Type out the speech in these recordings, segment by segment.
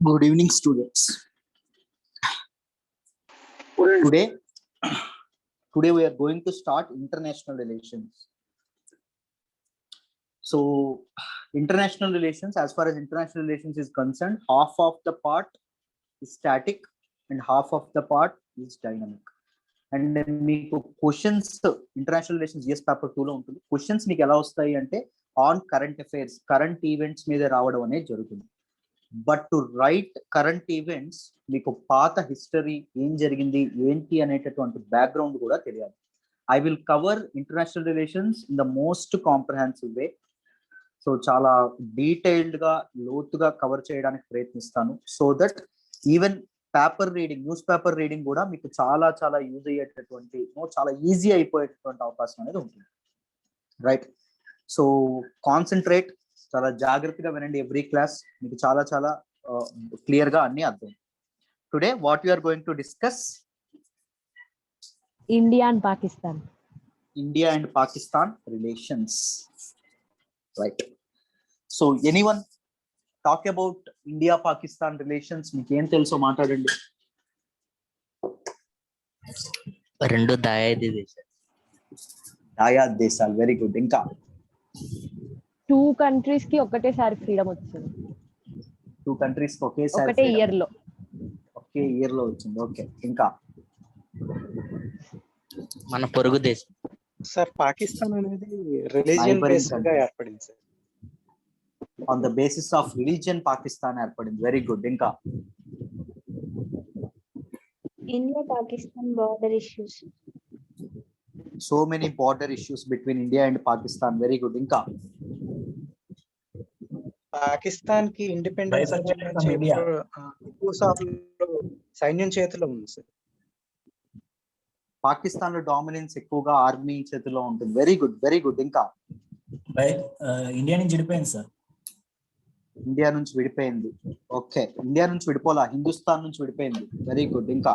Good evening, students. Today we are going to start international relations. So, international relations, as far as international relations is concerned, half of the part is static and half of the part is dynamic. And మీకు questions international relations GS paper 2 లో ఉంటుంది. Questions మీకు ఎలా వస్తాయి అంటే on current affairs, current events మీద రావడం అనేది జరుగుతుంది. But to write current events మీకు పాత హిస్టరీ ఏం జరిగింది ఏంటి అనేటటువంటి బ్యాక్గ్రౌండ్ కూడా తెలియాలి. I will cover international relations in the most comprehensive way. So చాలా డీటెయిల్డ్ గా లోతుగా కవర్ చేయడానికి ప్రయత్నిస్తాను. So that even paper reading, news paper reading కూడా మీకు చాలా చాలా యూజ్ అయ్యేటటువంటి, చాలా ఈజీ అయిపోయేటటువంటి అవకాశం అనేది ఉంటుంది. రైట్, సో కాన్సన్ట్రేట్, చాలా జాగ్రత్తగా వినండి. ఎవ్రీ క్లాస్ మీకు చాలా చాలా క్లియర్ గా అన్ని అర్థం. Today what you are going to discuss? India and Pakistan. India and Pakistan relations. Right, so anyone talk about India Pakistan relations? మీకు ఏం తెలుసో మాట్లాడండి. రెండు దాయాద్ దేశాలు. Very good. ఇంకా 2 కంట్రీస్ కి ఒకటేసారి ఫ్రీడమ్ వచ్చింది. 2 కంట్రీస్ కి ఒకేసారి ఒకటే ఇయర్ లో వచ్చింది. ఓకే, ఇంకా మన పొరుగు దేశం సార్, పాకిస్తాన్ అనేది రిలీజియన్ బేస్డ్ గా ఏర్పడింది sir. On the basis of religion Pakistan ఏర్పడింది. Very good. ఇంకా India Pakistan border issues. So many border issues between India and Pakistan. Very good. ఇంకా పాకిస్తాన్ కి ఇండిపెండెన్స్ ఎక్కువ సైన్యం చేతిలో ఉంది సార్. పాకిస్తాన్ లో డామినెన్స్ ఎక్కువగా ఆర్మీ చేతిలో ఉంటుంది. Very good, very good. ఇంకా ఇండియా నుంచి విడిపోయింది సార్. ఇండియా నుంచి విడిపోయింది. ఓకే, ఇండియా నుంచి విడిపోలా, హిందుస్థాన్ నుంచి విడిపోయింది. Very good. ఇంకా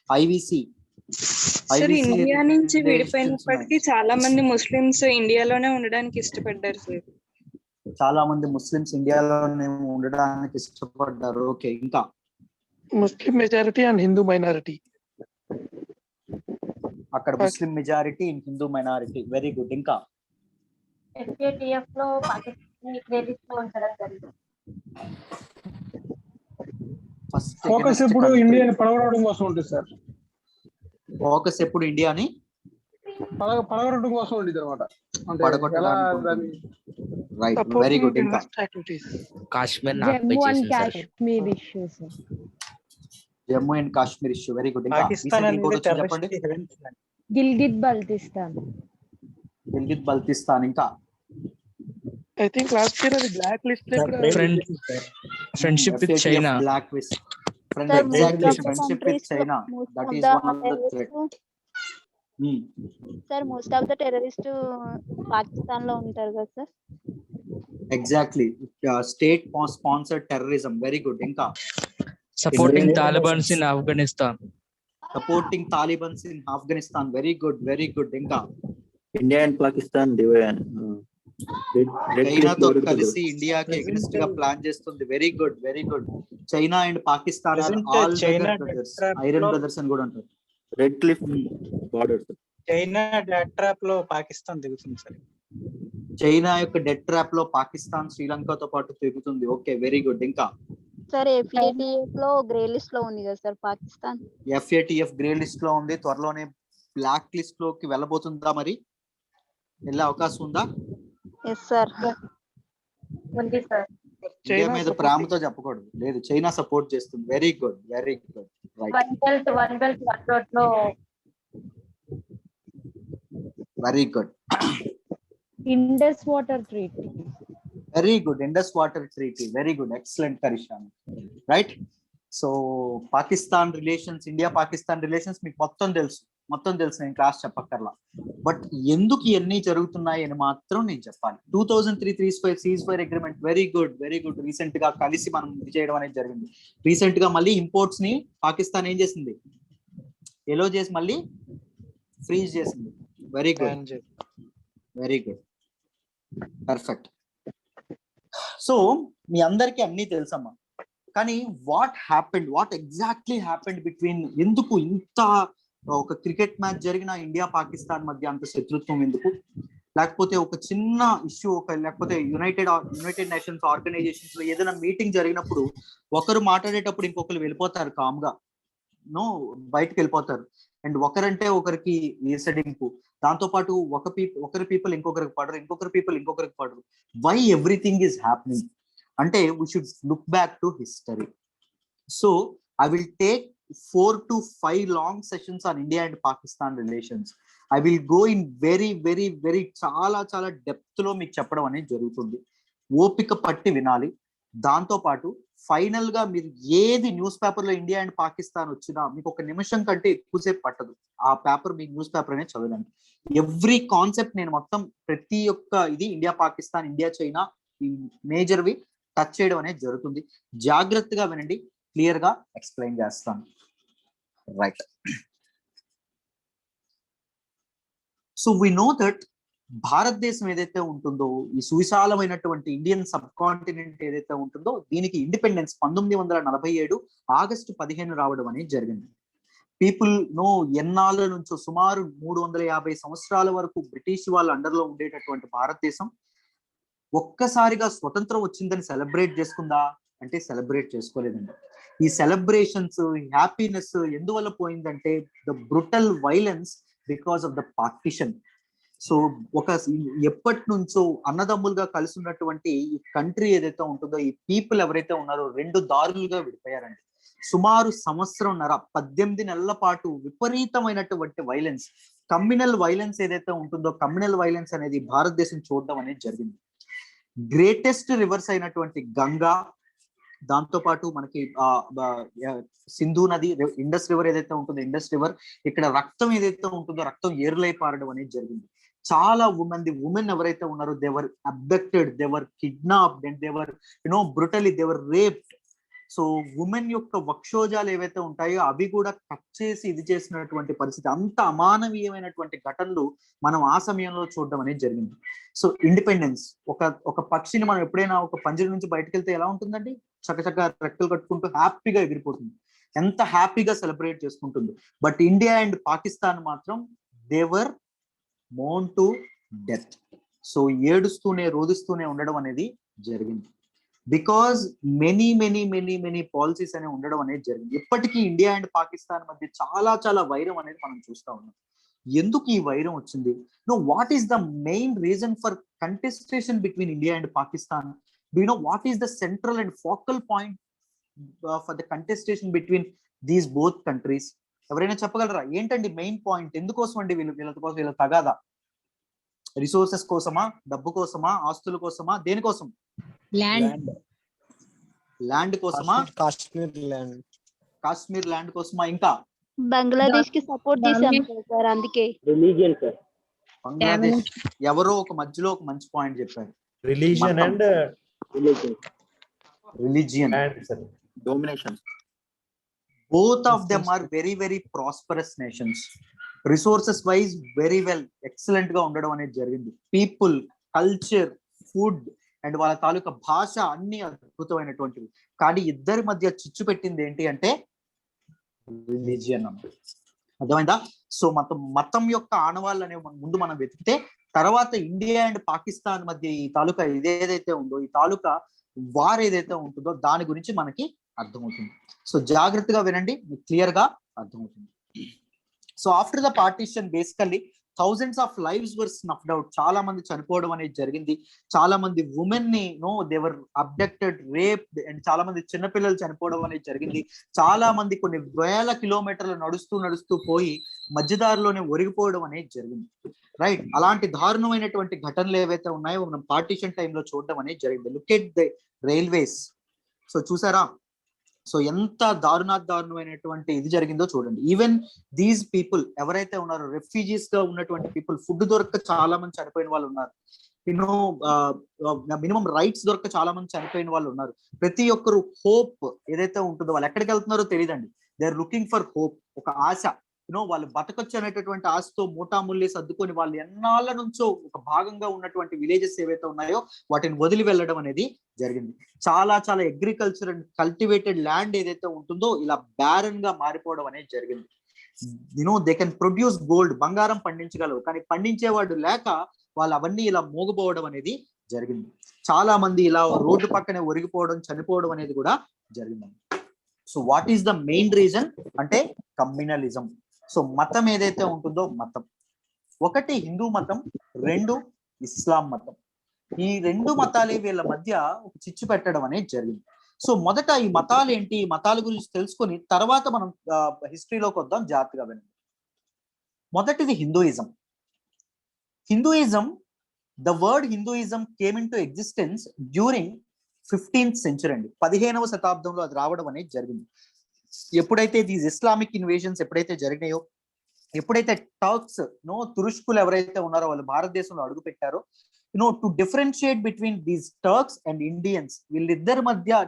ఐవిసి. సార్, ఇండియా నుంచి విడిపోయినప్పటికీ చాలా మంది ముస్లిమ్స్ ఇండియాలోనే ఉండడానికి ఇష్టపడ్డారు సార్. చాలా మంది ముస్లిమ్స్ ఇండియాలోనే ఉండడానికి ఇష్టపడ్డారు. ఓకే, ఇంకా Muslim majority and Hindu minority. అక్కడ Muslim majority and Hindu minority. Very good. ఇంకా FATF లో పాకిస్తాన్ క్రెడిట్ లో ఉండడం జరిగింది. ఫోకస్ ఎప్పుడు ఇండియాని పడగొట్టడం కోసం ఉంటుంది సార్. ఫోకస్ ఎప్పుడు ఇండియాని పడగొట్టడం కోసం ఉంటుంది అనమాట. Right, very good. ఇంకా Kashmir Jammu and Kashmir issues. Jammu and Kashmir issue. Very good. ఇంకా చెప్పండి. గిల్గిట్ బల్తిస్తాన్. గిల్గిట్ బల్తిస్తాన్. ఇంకా ఐ థింక్ లాస్ట్ ఇయర్ అది బ్లాక్ లిస్ట్ లో friendship with China. Black list. Exactly, friendship with China. That is one of the threat. Sir, most of the terrorist Pakistan లో ఉంటారు కదా sir. Exactly, state sponsored terrorism. Very good. ఇంకా supporting Talibans in Afghanistan. Supporting Talibans in Afghanistan. Very good, very good. ఇంకా India and Pakistan చైనాతో కలిసి ఇండియాకి against గా plan చేస్తుంది. Very good, very good. China and Pakistan iron brothers అని కూడా అంటారు. Red cliff border. China debt trap లో పాకిస్తాన్ దిగుతుంది సార్. చైనా యొక్క డెట్ ట్రాప్ లో పాకిస్తాన్ శ్రీలంకతో పాటు తిరుగుతుంది. Okay, very good. ఇంకా సార్, FATF లో గ్రే లిస్ట్ లో ఉంది కదా sir Pakistan. FATF grey list లో ఉంది. త్వరలోనే బ్లాక్ లిస్ట్ లోకి వెళ్ళబోతుందా? మరి వెళ్ళే అవకాశం ఉందా? ఎస్ సార్, ఉంది సార్. ఇండియా మీద ప్రేమతో చెప్పకూడదు. లేదు, చైనా సపోర్ట్ చేస్తుంది. Very good, very good. Right, one belt one road లో. Very good. Indus water treaty. Very good. Indus water treaty. Very good, excellent Karishan. Right, so Pakistan relations, India Pakistan relations మీకు మొత్తం తెలుసు. నేను క్లాస్ చెప్పక్కర్లా. బట్ ఎందుకు ఇవన్నీ జరుగుతున్నాయి అని మాత్రం నేను చెప్పాలి. 2003 cease fire agreement. Very good, very good. Recent గా కలిసి మనం ఇది చేయడం అనేది జరిగింది. రీసెంట్ గా మళ్ళీ ఇంపోర్ట్స్ ని పాకిస్తాన్ ఏం చేసింది? ఎలో చేసి మళ్ళీ ఫ్రీజ్ చేసింది. Very good, very good, perfect. So మీ అందరికీ అన్ని తెలుసమ్మా. కానీ వాట్ ఎగ్జాక్ట్లీ హ్యాపెండ్ బిట్వీన్, ఎందుకు ఇంత ఒక క్రికెట్ మ్యాచ్ జరిగిన ఇండియా పాకిస్తాన్ మధ్య అంత శత్రుత్వం ఎందుకు? లేకపోతే ఒక చిన్న ఇష్యూ, లేకపోతే యునైటెడ్ నేషన్స్ ఆర్గనైజేషన్స్ లో ఏదైనా మీటింగ్ జరిగినప్పుడు ఒకరు మాట్లాడేటప్పుడు ఇంకొకరు వెళ్ళిపోతారు కామ్గా, బయటకు వెళ్ళిపోతారు. అండ్ ఒకరంటే ఒకరికి వేసడింపు, దాంతో పాటు ఒకరి పీపుల్ ఇంకొకరికి పడరు, ఇంకొకరి పీపుల్ ఇంకొకరికి పడరు. వై ఎవ్రీథింగ్ ఈస్ హ్యాపెనింగ్ అంటే we should look back to history. So I will take 4 to 5 long sessions on India and Pakistan relations. I will go in very చాలా డెప్త్ లో మీకు చెప్పడం అనేది జరుగుతుంది. ఓపిక పట్టి వినాలి. దాంతో పాటు ఫైనల్ గా మీరు ఏది న్యూస్ పేపర్ లో ఇండియా అండ్ పాకిస్తాన్ వచ్చినా మీకు ఒక నిమిషం కంటే ఎక్కువసేపు పట్టదు ఆ పేపర్, మీ న్యూస్ పేపర్ అనేది చదవడానికి. ఎవ్రీ కాన్సెప్ట్ నేను మొత్తం ప్రతి ఒక్క ఇది ఇండియా పాకిస్తాన్, ఇండియా చైనా ఈ మేజర్వి టచ్ చేయడం అనేది జరుగుతుంది. జాగ్రత్తగా వినండి, క్లియర్ గా ఎక్స్ప్లెయిన్ చేస్తాను. Right. So we know that భారతదేశం ఏదైతే ఉంటుందో, ఈ సువిశాలమైనటువంటి ఇండియన్ సబ్ కాంటినెంట్ ఏదైతే ఉంటుందో, దీనికి ఇండిపెండెన్స్ 1947 ఆగస్టు 15 రావడం అనేది జరిగింది. పీపుల్ నో ఎన్నాళ్ళ నుంచో సుమారు 350 సంవత్సరాల వరకు బ్రిటిష్ వాళ్ళ అండర్లో ఉండేటటువంటి భారతదేశం ఒక్కసారిగా స్వతంత్రం వచ్చిందని సెలబ్రేట్ చేసుకుందా అంటే సెలబ్రేట్ చేసుకోలేదండి. ఈ సెలబ్రేషన్స్, హ్యాపీనెస్ ఎందువల్ల పోయిందంటే the brutal violence because of the partition. So ఎప్పటి నుంచో అన్నదమ్ములుగా కలిసి ఉన్నటువంటి ఈ కంట్రీ ఏదైతే ఉంటుందో, ఈ పీపుల్ ఎవరైతే ఉన్నారో 2 దారులుగా విడిపోయారండి. సుమారు 1.5 సంవత్సరం 18 నెలల పాటు విపరీతమైనటువంటి వైలెన్స్, కమ్యూనల్ వైలెన్స్ ఏదైతే ఉంటుందో, కమ్యూనల్ వైలెన్స్ అనేది భారతదేశం చూడడం అనేది జరిగింది. గ్రేటెస్ట్ రివర్స్ అయినటువంటి గంగా, దాంతో పాటు మనకి సింధు నది, ఇండస్ రివర్ ఏదైతే ఉంటుందో, ఇండస్ రివర్, ఇక్కడ రక్తం ఏదైతే ఉంటుందో రక్తం ఏరులై పారడం అనేది జరిగింది. చాలా మంది ఉమెన్ ఎవరైతే ఉన్నారో they were abducted, they were kidnapped and they were brutally they were raped. So women యొక్క వక్షోజాలు ఏవైతే ఉంటాయో అవి కూడా కట్ చేసి ఇది చేసినటువంటి పరిస్థితి, అంత అమానవీయమైనటువంటి ఘటనలు మనం ఆ సమయంలో చూడడం అనేది జరిగింది. సో ఇండిపెండెన్స్, ఒక పక్షిని మనం ఎప్పుడైనా ఒక పంజరం నుంచి బయటకు వెళ్తే ఎలా ఉంటుందండి? చక్కచక్క రెక్కలు కట్టుకుంటూ హ్యాపీగా ఎగిరిపోతుంది, ఎంత హ్యాపీగా సెలబ్రేట్ చేసుకుంటుంది. బట్ ఇండియా అండ్ పాకిస్తాన్ మాత్రం దేవర్ మోన్ టు డెత్. సో ఏడుస్తూనే రోదిస్తూనే ఉండడం అనేది జరిగింది. బికాజ్ మెనీ పాలసీస్ అనేవి ఉండడం అనేది జరిగింది. ఇప్పటికీ ఇండియా అండ్ పాకిస్తాన్ మధ్య చాలా వైరం అనేది మనం చూస్తా ఉన్నాం. ఎందుకు ఈ వైరం వచ్చింది? No, what is the main reason for contestation between India and Pakistan? Do you know what is the central and focal point for the contestation between these both countries? ఎవరైనా చెప్పగలరా? ఏంటండి మెయిన్ పాయింట్? ఎందుకోసం అండి వీళ్ళ తగాదా? రిసోర్సెస్ కోసమా, డబ్బు కోసమా, ఆస్తుల కోసమా, దేనికోసం? ల్యాండ్ కోసమా? కాశ్మీర్ ల్యాండ్ కోసమా? ఇంకా బంగ్లాదేశ్ కి సపోర్ట్ చేశాం సార్, అందుకే. Religion sir. బంగ్లాదేశ్ ఎవరో ఒక మధ్యలో ఒక మంచి పాయింట్ చెప్పారు. Religion and religion domination. Both of them are very prosperous nations. Resources wise very well, excellent గా ఉండడం అనేది జరిగింది. పీపుల్, కల్చర్, ఫుడ్ అండ్ వాళ్ళ తాలూకా భాష అన్ని అద్భుతమైనటువంటివి. కానీ ఇద్దరి మధ్య చిచ్చు పెట్టింది ఏంటి అంటే రిలీజియన్ అన్నమాట. అర్థమైందా? సో మతం యొక్క ఆనవాళ్ళు అనేవి ముందు మనం వెతికితే, తర్వాత ఇండియా అండ్ పాకిస్తాన్ మధ్య ఈ తాలూకా ఇదేదైతే ఉందో, ఈ తాలూకా వార్ ఏదైతే ఉంటుందో దాని గురించి మనకి అర్థమవుతుంది. సో జాగ్రత్తగా వినండి, మీకు క్లియర్ గా అర్థమవుతుంది. So after the partition basically thousands of lives were snuffed out. చాలా మంది చనిపోవడం అనేది జరిగింది. చాలా మంది ఉమెన్ ని దేవర్ అబ్డక్టెడ్, రేప్డ్ అండ్ చాలా మంది చిన్నపిల్లలు చనిపోవడం అనేది జరిగింది. చాలా మంది కొన్ని వేల కిలోమీటర్లు నడుస్తూ పోయి మధ్యదారిలోనే ఒరిగిపోవడం అనేది జరిగింది. రైట్, అలాంటి దారుణమైనటువంటి ఘటనలు ఏవైతే ఉన్నాయో మనం పార్టీషన్ టైంలో చూడడం అనేది జరిగింది. Look at the railways. So చూసారా? సో ఎంత దారుణమైనటువంటి ఇది జరిగిందో చూడండి. ఈవెన్ దీస్ పీపుల్ ఎవరైతే ఉన్నారో రెఫ్యూజీస్ గా ఉన్నటువంటి పీపుల్, ఫుడ్ దొరక్క చాలా మంది చనిపోయిన వాళ్ళు ఉన్నారు. మినిమం రైట్స్ దొరక్క చాలా మంది చనిపోయిన వాళ్ళు ఉన్నారు. ప్రతి ఒక్కరు హోప్ ఏదైతే ఉంటుందో, వాళ్ళు ఎక్కడికి వెళ్తున్నారో తెలియదండి. They are looking for hope, ఒక ఆశ. వాళ్ళు బతకొచ్చు అనేటటువంటి ఆశతో మూటాముల్లి సర్దుకొని వాళ్ళు ఎన్నాళ్ళ నుంచో ఒక భాగంగా ఉన్నటువంటి విలేజెస్ ఏవైతే ఉన్నాయో వాటిని వదిలి వెళ్ళడం అనేది జరిగింది. చాలా చాలా అగ్రికల్చర్ అండ్ కల్టివేటెడ్ ల్యాండ్ ఏదైతే ఉంటుందో ఇలా బ్యారన్ గా మారిపోవడం అనేది జరిగింది. దే కెన్ ప్రొడ్యూస్ గోల్డ్, బంగారం పండించగలరు, కానీ పండించేవాడు లేక వాళ్ళు అవన్నీ ఇలా మోగిపోవడం అనేది జరిగింది. చాలా మంది ఇలా రోడ్డు పక్కనే ఒరిగిపోవడం, చనిపోవడం అనేది కూడా జరిగింది. So what is the main reason అంటే కమ్యూనలిజం. సో మతం ఏదైతే ఉంటుందో మతం, ఒకటి హిందూ మతం, రెండు ఇస్లాం మతం. ఈ రెండు మతాలే వీళ్ళ మధ్య ఒక చిచ్చు పెట్టడం అనేది జరిగింది. సో మొదట ఈ మతాలు ఏంటి, ఈ మతాల గురించి తెలుసుకొని తర్వాత మనం హిస్టరీలోకి వద్దాం జాగ్రత్తగా వినండి. మొదటిది Hinduism. Hinduism, the word Hinduism came in to existence during 15th century అండి. 15వ శతాబ్దంలో అది రావడం అనేది జరిగింది. ఎప్పుడైతే దీస్ ఇస్లామిక్ ఇన్వేషన్స్ ఎప్పుడైతే జరిగినాయో, ఎప్పుడైతే టర్క్స్ తురుష్కులు ఎవరైతే ఉన్నారో వాళ్ళు భారతదేశంలో అడుగు పెట్టారో, to differentiate between these Turks and Indians, వీళ్ళిద్దరి మధ్య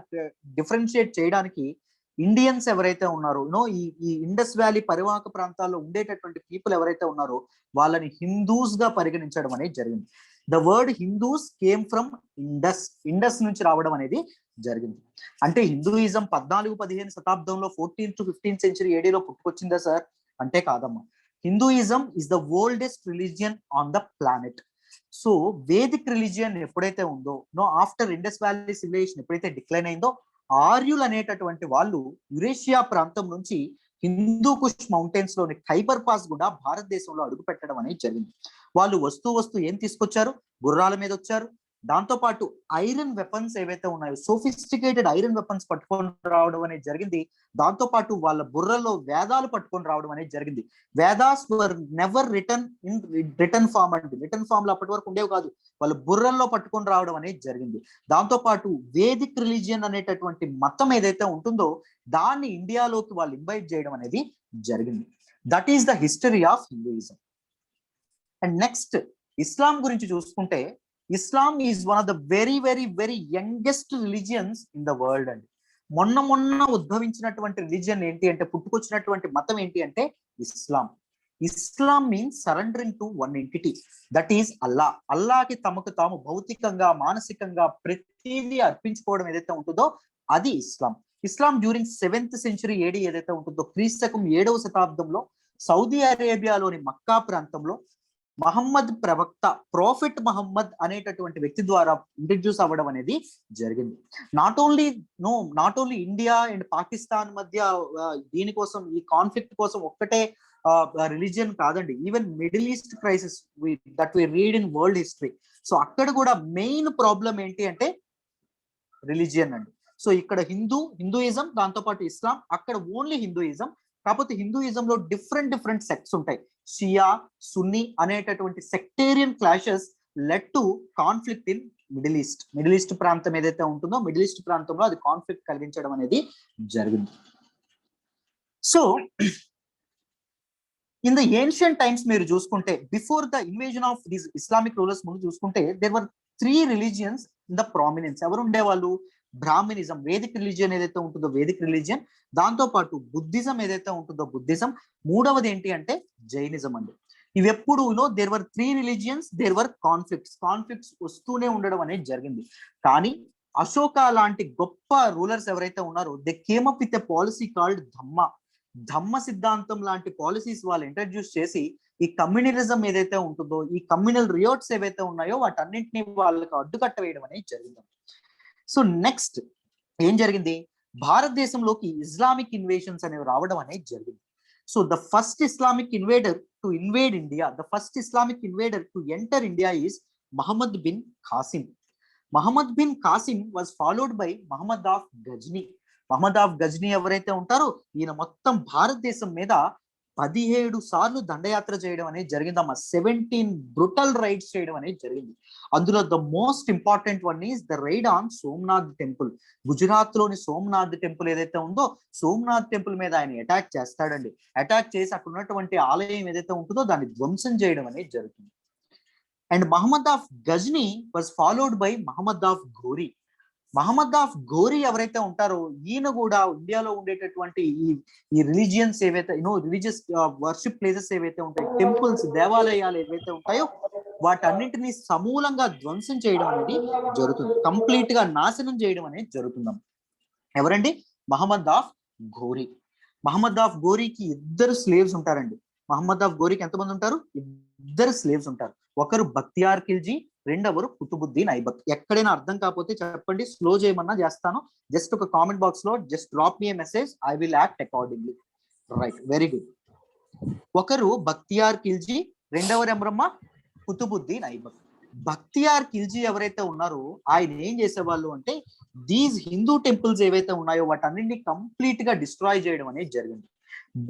డిఫరెన్షియేట్ చేయడానికి ఇండియన్స్ ఎవరైతే ఉన్నారో, ఈ ఇండస్ వ్యాలీ పరివాహక ప్రాంతాల్లో ఉండేటటువంటి పీపుల్ ఎవరైతే ఉన్నారో వాళ్ళని హిందూస్ గా పరిగణించడం అనేది జరిగింది. The word Hindus came from Indus నుంచి రావడం అనేది జరిగింది. అంటే హిందూయిజం 14-15 శతాబ్దంలో 14th to 15th century ఏడీలో పుట్టుకొచ్చిందా సార్ అంటే కాదమ్మా. Hinduism is the oldest religion on the planet. So Vedic religion ఎప్పుడైతే ఉందో, ఆఫ్టర్ ఇండస్ వ్యాలీ సివిలైజేషన్ ఎప్పుడైతే డిక్లైన్ అయిందో, ఆర్యులు అనేటటువంటి వాళ్ళు యురేషియా ప్రాంతం నుంచి హిందూ కుష్ మౌంటైన్స్ లోని ఖైబర్ పాస్ కూడా భారతదేశంలో అడుగు పెట్టడం అనేది జరిగింది. వాళ్ళు వస్తూ ఏం తీసుకొచ్చారు, గుర్రాల మీద వచ్చారు. దాంతో పాటు ఐరన్ వెపన్స్ ఏవైతే ఉన్నాయో, సోఫిస్టికేటెడ్ ఐరన్ వెపన్స్ పట్టుకొని రావడం అనేది జరిగింది. దాంతో పాటు వాళ్ళ బుర్రల్లో వేదాలు పట్టుకొని రావడం అనేది జరిగింది. Vedas were never written form అండి. రిటర్న్ ఫామ్ లో అప్పటి వరకు ఉండేవి కాదు, వాళ్ళ బుర్రల్లో పట్టుకొని రావడం అనేది జరిగింది. దాంతో పాటు వేదిక్ రిలీజియన్ అనేటటువంటి మతం ఏదైతే ఉంటుందో దాన్ని ఇండియాలోకి వాళ్ళు ఇన్వైట్ చేయడం అనేది జరిగింది. That is the history of Hinduism. And next Islam గురించి చూసుకుంటే, Islam is one of the very very very youngest religions in the world అండి. మొన్న ఉద్భవించినటువంటి రిలీజియన్ ఏంటి అంటే, పుట్టుకొచ్చినటువంటి మతం ఏంటి అంటే Islam. Islam means surrendering to one entity, that is Allah. అల్లాకి తమకు తాము భౌతికంగా మానసికంగా ప్రతిదీ అర్పించుకోవడం ఏదైతే ఉంటుందో అది Islam. Islam during 7th century AD ఏదైతే ఉంటుందో, క్రీస్తకం 7వ శతాబ్దంలో సౌదీ అరేబియాలోని మక్కా ప్రాంతంలో మహమ్మద్ ప్రవక్త, ప్రాఫిట్ మహమ్మద్ అనేటటువంటి వ్యక్తి ద్వారా ఇంట్రడ్యూస్ అవ్వడం అనేది జరిగింది. Not only India and Pakistan మధ్య దీనికోసం, ఈ కాన్ఫ్లిక్ట్ కోసం ఒక్కటే రిలీజియన్ కాదండి. Even Middle East crisis that we read in world history, so అక్కడ కూడా మెయిన్ ప్రాబ్లం ఏంటి అంటే రిలీజియన్ అండి. సో ఇక్కడ హిందూయిజం, దాంతో పాటు ఇస్లాం, అక్కడ ఓన్లీ హిందూయిజం. కాకపోతే హిందూయిజం లో డిఫరెంట్ సెక్ట్స్ ఉంటాయి. షియా, సున్నీ అనేటటువంటి sectarian clashes led to conflict in middle east ప్రాంతం ఏదైతే ఉంటుందో, మిడిల్ ఈస్ట్ ప్రాంతంలో అది కాన్ఫ్లిక్ట్ కలిగించడం అనేది జరిగింది. So in the ancient times మీరు చూసుకుంటే, before the invasion of these Islamic rulers ముందు చూసుకుంటే, there were 3 religions in the prominence. ఎవరు ఉండేవాళ్ళు? బ్రాహ్మణిజం, వేదిక్ రిలీజియన్ ఏదైతే ఉంటుందో వేదిక్ రిలీజియన్, దాంతో పాటు బుద్ధిజం ఏదైతే ఉంటుందో బుద్ధిజం, మూడవది ఏంటి అంటే జైనిజం అండి. ఇవి ఎప్పుడు there were 3 religions, there were conflicts వస్తూనే ఉండడం అనేది జరిగింది. కానీ అశోక లాంటి గొప్ప రూలర్స్ ఎవరైతే ఉన్నారో, they came up with a policy called Dhamma సిద్ధాంతం లాంటి పాలసీస్ వాళ్ళు ఇంట్రడ్యూస్ చేసి ఈ కమ్యూనలిజం ఏదైతే ఉంటుందో, ఈ కమ్యూనల్ రియోట్స్ ఏవైతే ఉన్నాయో వాటన్నింటినీ వాళ్ళకి అడ్డుకట్ట వేయడం అనేది జరిగింది. సో నెక్స్ట్ ఏం జరిగింది, భారతదేశంలోకి ఇస్లామిక్ ఇన్వేషన్స్ అనేవి రావడం అనేది జరిగింది. So the first Islamic invader to invade India, the first Islamic invader to enter India is Muhammad bin Qasim. Muhammad bin Qasim was followed by Muhammad of Ghazni. Muhammad of Ghazni ఎవరైతే ఉంటారో, ఈయన మొత్తం భారతదేశం మీద 17 సార్లు దండయాత్ర చేయడం అనేది జరిగిందమ్మా. 17 బ్రుటల్ రైడ్స్ చేయడం అనేది జరిగింది. అందులో the most important one is the raid on Somnath temple. Gujarat లోని సోమనాథ్ టెంపుల్ ఏదైతే ఉందో, సోమనాథ్ టెంపుల్ మీద ఆయన అటాక్ చేస్తాడండి. అటాక్ చేసి అక్కడ ఉన్నటువంటి ఆలయం ఏదైతే ఉంటుందో దాన్ని ధ్వంసం చేయడం అనేది జరుగుతుంది. And Muhammad of Ghazni was followed by Muhammad of Ghori. Muhammad of Ghori ఎవరైతే ఉంటారో ఈయన కూడా ఇండియాలో ఉండేటటువంటి ఈ రిలీజియన్స్ ఏవైతే రిలీజియస్ వర్షిప్ ప్లేసెస్ ఏవైతే ఉంటాయి, టెంపుల్స్ దేవాలయాలు ఏవైతే ఉంటాయో వాటన్నింటినీ సమూలంగా ధ్వంసం చేయడం అనేది జరుగుతుంది, కంప్లీట్ గా నాశనం చేయడం అనేది జరుగుతుందాం. ఎవరండి? మహమ్మద్ ఆఫ్ ఘోరీ. మహమ్మద్ ఆఫ్ ఘోరీకి 2 స్లేవ్స్ ఉంటారండి. మహమ్మద్ ఆఫ్ ఘోరీకి ఎంతమంది ఉంటారు? 2 స్లేవ్స్ ఉంటారు. ఒకరు బక్తియార్ ఖిల్జీ, రెండవరు కుతుబుద్దీన్ ఐబక్. ఎక్కడైనా అర్థం కాకపోతే చెప్పండి, స్లో చేయమన్నా చేస్తాను. జస్ట్ ఒక కామెంట్ బాక్స్ లో just drop me A message, I will act accordingly. Right, very good. ఒకరు బక్తియార్ ఖిల్జీ, రెండవరు ఎవరమ్మా? కుతుబుద్దీన్ ఐబక్. బక్తియార్ ఖిల్జీ ఎవరైతే ఉన్నారో ఆయన ఏం చేసేవాళ్ళు అంటే దీస్ హిందూ టెంపుల్స్ ఏవైతే ఉన్నాయో వాటన్నింటినీ కంప్లీట్ గా డిస్ట్రాయ్ చేయడం అనేది జరిగింది.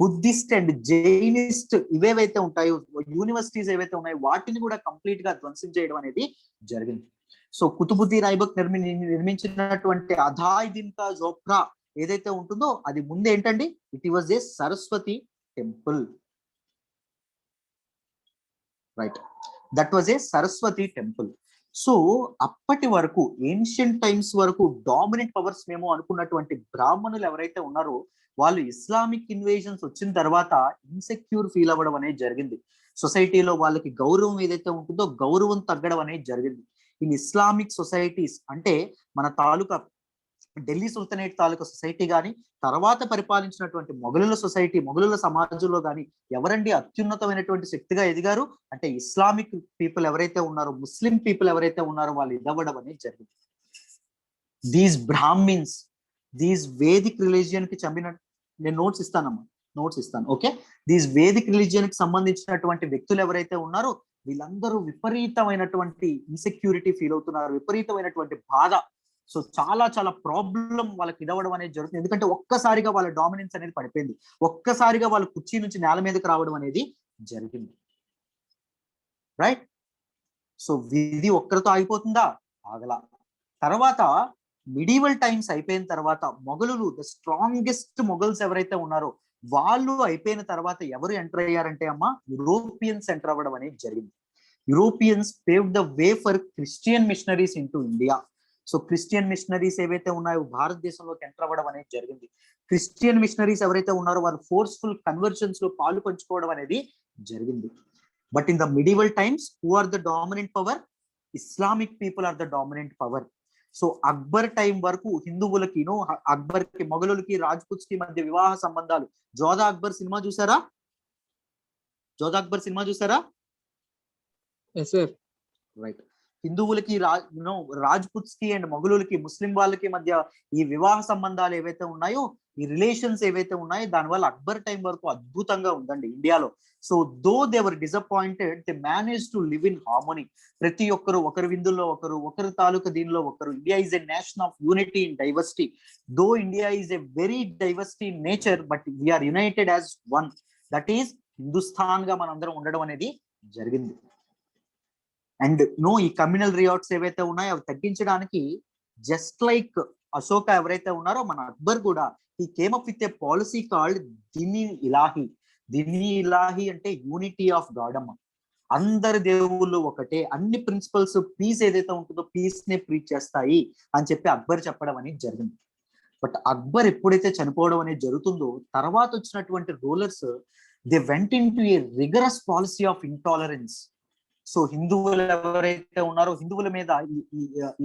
బుద్ధిస్ట్ అండ్ జైనిస్ట్ ఇవేవైతే ఉంటాయో యూనివర్సిటీస్ ఏవైతే ఉన్నాయో వాటిని కూడా కంప్లీట్ గా ధ్వంసం చేయడం అనేది జరిగింది. సో కుతుబుద్దీన్ ఐబక్ నిర్మించినటువంటి అధాయిదీన్ కా జోప్రా ఏదైతే ఉంటుందో అది ముందు ఏంటండి? It was a Saraswati temple. Right, that was a Saraswati temple. So అప్పటి వరకు ఏన్షియంట్ టైమ్స్ వరకు డామినెంట్ పవర్స్ మేము అనుకున్నటువంటి బ్రాహ్మణులు ఎవరైతే ఉన్నారో వాళ్ళు ఇస్లామిక్ ఇన్వేషన్స్ వచ్చిన తర్వాత ఇన్సెక్యూర్ ఫీల్ అవ్వడం అనేది జరిగింది. సొసైటీలో వాళ్ళకి గౌరవం ఏదైతే ఉంటుందో గౌరవం తగ్గడం అనేది జరిగింది. ఇన్ ఇస్లామిక్ సొసైటీస్ అంటే మన తాలూకా ఢిల్లీ సుల్తనేట్ తాలూకా సొసైటీ కానీ తర్వాత పరిపాలించినటువంటి మొఘలుల సొసైటీ, మొఘలుల సమాజంలో కానీ ఎవరండి అత్యున్నతమైనటువంటి శక్తిగా ఎదిగారు అంటే ఇస్లామిక్ పీపుల్ ఎవరైతే ఉన్నారో, ముస్లిం పీపుల్ ఎవరైతే ఉన్నారో వాళ్ళు ఎదవడం అనేది జరిగింది. These Brahmins, these Vedic religion కి చెందిన, నేను నోట్స్ ఇస్తాను. ఓకే, దీస్ వేదిక్ రిలీజియన్ కి సంబంధించినటువంటి వ్యక్తులు ఎవరైతే ఉన్నారో వీళ్ళందరూ విపరీతమైనటువంటి ఇన్సెక్యూరిటీ ఫీల్ అవుతున్నారు, విపరీతమైనటువంటి బాధ. సో చాలా చాలా ప్రాబ్లం వాళ్ళకి ఇదవడం అనేది జరుగుతుంది. ఎందుకంటే ఒక్కసారిగా వాళ్ళ డామినెన్స్ అనేది పడిపోయింది, ఒక్కసారిగా వాళ్ళ కుర్చీ నుంచి నేల మీదకి రావడం అనేది జరిగింది. రైట్, సో ఇది ఒక్కరితో ఆగిపోతుందా? ఆగలా. తర్వాత మిడివల్ టైమ్స్ అయిపోయిన తర్వాత మొఘలులు, ద స్ట్రాంగెస్ట్ మొఘల్స్ ఎవరైతే ఉన్నారో వాళ్ళు అయిపోయిన తర్వాత ఎవరు ఎంటర్ అయ్యారంటే అమ్మా యూరోపియన్స్ ఎంటర్ అవ్వడం అనేది జరిగింది. Europeans pave the way for Christian missionaries into India. So Christian missionaries ఏవైతే ఉన్నాయో భారతదేశంలోకి ఎంటర్ అవ్వడం అనేది జరిగింది. క్రిస్టియన్ మిషనరీస్ ఎవరైతే ఉన్నారో వారు ఫోర్స్ఫుల్ కన్వర్షన్స్ లో పాలు పంచుకోవడం అనేది జరిగింది. But in the medieval times who are the dominant power? Islamic people are the dominant power. So Akbar time వరకు హిందువులకి, అక్బర్ కి, మొఘలులకి, రాజ్పుట్స్ కి మధ్య వివాహ సంబంధాలు. జోధా అక్బర్ సినిమా చూసారా? రైట్, హిందువులకి రాజ్పుట్స్ కి అండ్ మొఘలులకి, ముస్లిం వాళ్ళకి మధ్య ఈ వివాహ సంబంధాలు ఏవైతే ఉన్నాయో, ఈ రిలేషన్స్ ఏవైతే ఉన్నాయో దానివల్ల అక్బర్ టైం వరకు అద్భుతంగా ఉందండి ఇండియాలో. So though they were disappointed, they manage to live in harmony. ప్రతి ఒక్కరు ఒకరి విందుల్లో ఒకరు, ఒకరి తాలూకా దీనిలో ఒకరు. India is a nation of unity in diversity. Though India is a very diversity in nature, but we are united as one. That is Hindustan గా మనందరం ఉండడం అనేది జరిగింది. అండ్ ఈ కమ్యూనల్ రియాట్స్ ఏవైతే ఉన్నాయో అవి తగ్గించడానికి జస్ట్ లైక్ అశోక ఎవరైతే ఉన్నారో మన అక్బర్ కూడా he came up with a policy called దిని Ilahi అంటే యూనిటీ ఆఫ్ గాడ్ అమ్మ. అందరి దేవుళ్ళు ఒకటే, అన్ని ప్రిన్సిపల్స్ పీస్ ఏదైతే ఉంటుందో పీస్ నే ప్రీచ్ చేస్తాయి అని చెప్పి అక్బర్ చెప్పడం అనేది జరిగింది. బట్ అక్బర్ ఎప్పుడైతే చనిపోవడం అనేది జరుగుతుందో తర్వాత వచ్చినటువంటి rulers they went in to A rigorous policy of intolerance. So హిందువులు ఎవరైతే ఉన్నారో హిందువుల మీద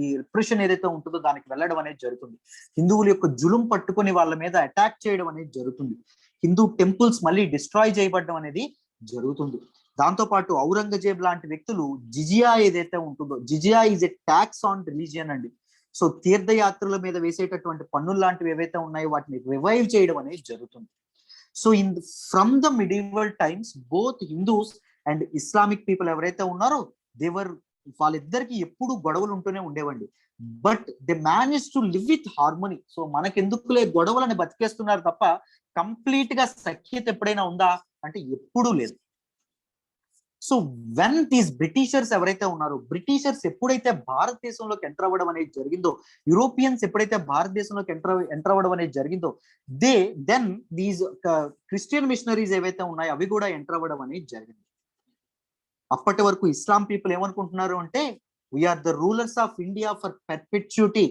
ఈ రిప్రెషన్ ఏదైతే ఉంటుందో దానికి వెళ్ళడం అనేది జరుగుతుంది. హిందువుల యొక్క జులుం పట్టుకొని వాళ్ళ మీద అటాక్ చేయడం అనేది జరుగుతుంది. హిందూ టెంపుల్స్ మళ్ళీ డిస్ట్రాయ్ చేయబడడం అనేది జరుగుతుంది. దాంతో పాటు ఔరంగజేబ్ లాంటి వ్యక్తులు జిజియా ఏదైతే ఉంటుందో, jizya is a tax on religion అండి. సో తీర్థయాత్రల మీద వేసేటటువంటి పన్నులు లాంటివి ఏవైతే ఉన్నాయో వాటిని రివైవ్ చేయడం అనేది జరుగుతుంది. So from the medieval times both Hindus and Islamic people ఎవరైతే ఉన్నారో వాళ్ళిద్దరికి ఎప్పుడు గొడవలు ఉంటూనే ఉండేవండి. But they manage to live with harmony. So మనకెందుకులే గొడవలని బతికేస్తున్నారు తప్ప కంప్లీట్ గా సఖ్యత ఎప్పుడైనా ఉందా అంటే ఎప్పుడూ లేదు. సో వెన్ దీస్ బ్రిటిషర్స్ ఎవరైతే ఉన్నారో, బ్రిటిషర్స్ ఎప్పుడైతే భారతదేశంలోకి ఎంటర్ అవ్వడం అనేది జరిగిందో, యూరోపియన్స్ ఎప్పుడైతే భారతదేశంలోకి ఎంటర్ అవ్వడం అనేది జరిగిందో, దెన్ దీస్ క్రిస్టియన్ మిషనరీస్ ఏవైతే ఉన్నాయో అవి కూడా ఎంటర్ అవ్వడం అనేది జరిగింది. అప్పటి వరకు ఇస్లాం పీపుల్ ఏమనుకుంటున్నారు అంటే we are the rulers of India for perpetuity.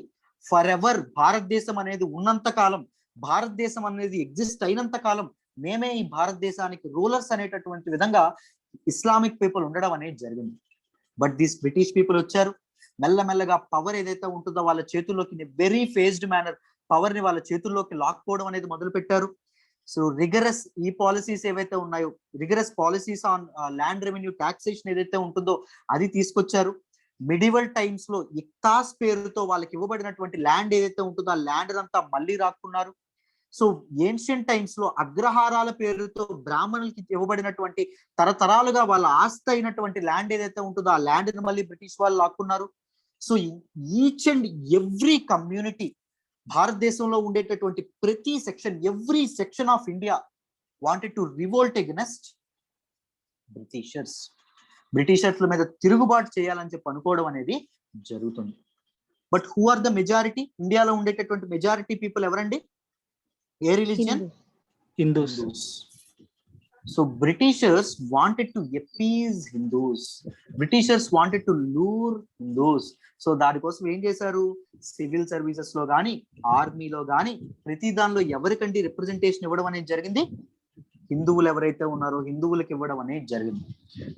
For ever భారతదేశం అనేది ఉన్నంత కాలం, భారతదేశం అనేది ఎగ్జిస్ట్ అయినంత కాలం మేమే ఈ భారతదేశానికి రూలర్స్ అనేటటువంటి విధంగా ఇస్లామిక్ పీపుల్ ఉండడం అనేది జరిగింది. బట్ దీస్ బ్రిటిష్ పీపుల్ వచ్చారు, మెల్లమెల్లగా పవర్ ఏదైతే ఉంటుందో వాళ్ళ చేతుల్లోకి వెరీ ఫేజ్డ్ మేనర్ పవర్ ని వాళ్ళ చేతుల్లోకి లాక్కోవడం అనేది మొదలు పెట్టారు. సో రిగరస్ ఈ పాలసీస్ ఏవైతే ఉన్నాయో, rigorous policies on land revenue taxation ఏదైతే ఉంటుందో అది తీసుకొచ్చారు. మిడివల్ టైమ్స్ లో ఇక్తాస్ పేరుతో వాళ్ళకి ఇవ్వబడినటువంటి ల్యాండ్ ఏదైతే ఉంటుందో ఆ ల్యాండ్ అంతా మళ్ళీ రాక్కున్నారు. సో ఏన్షియంట్ టైమ్స్ లో అగ్రహారాల పేరుతో బ్రాహ్మణులకి ఇవ్వబడినటువంటి తరతరాలుగా వాళ్ళ ఆస్తి అయినటువంటి ల్యాండ్ ఏదైతే ఉంటుందో ఆ ల్యాండ్ ని మళ్ళీ బ్రిటిష్ వాళ్ళు లాక్కున్నారు. So each and every community, భారతదేశంలో ఉండేటటువంటి ప్రతి section, every section of India wanted to revolt against Britishers. బ్రిటిషర్స్ల మీద తిరుగుబాటు చేయాలని చెప్పి అనుకోవడం అనేది జరుగుతుంది. But who are the majority? ఇండియాలో ఉండేటటువంటి మెజారిటీ పీపుల్ ఎవరండి? ఏ religion? Hindus. So Britishers wanted to appease Hindus. Britishers wanted to lure Hindus. So దానికోసం ఏం చేశారు? సివిల్ సర్వీసెస్ లో గానీ, ఆర్మీలో గానీ ప్రతి దానిలో ఎవరికంటే రిప్రజెంటేషన్ ఇవ్వడం అనేది జరిగింది? హిందువులు ఎవరైతే ఉన్నారో హిందువులకు ఇవ్వడం అనేది జరిగింది.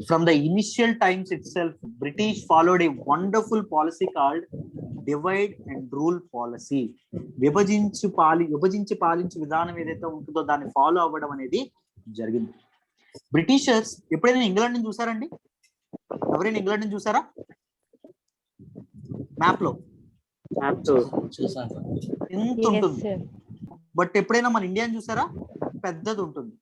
From the initial times it self British followed a wonderful policy called divide and rule policy. విభజించి పాలించే విధానం ఏదైతే ఉంటుందో దాన్ని ఫాలో అవ్వడం అనేది జరిగింది. బ్రిటిషర్స్ ఎప్పుడైనా ఇంగ్లాండ్ ని చూసారండి? ఎవరైనా ఇంగ్లాండ్ ని చూసారా? మ్యాప్ లో చూసాను సార్. ఇంత ఉంటుంది. బట్ ఎప్పుడైనా మన ఇండియాని చూసారా? పెద్దది ఉంటుంది.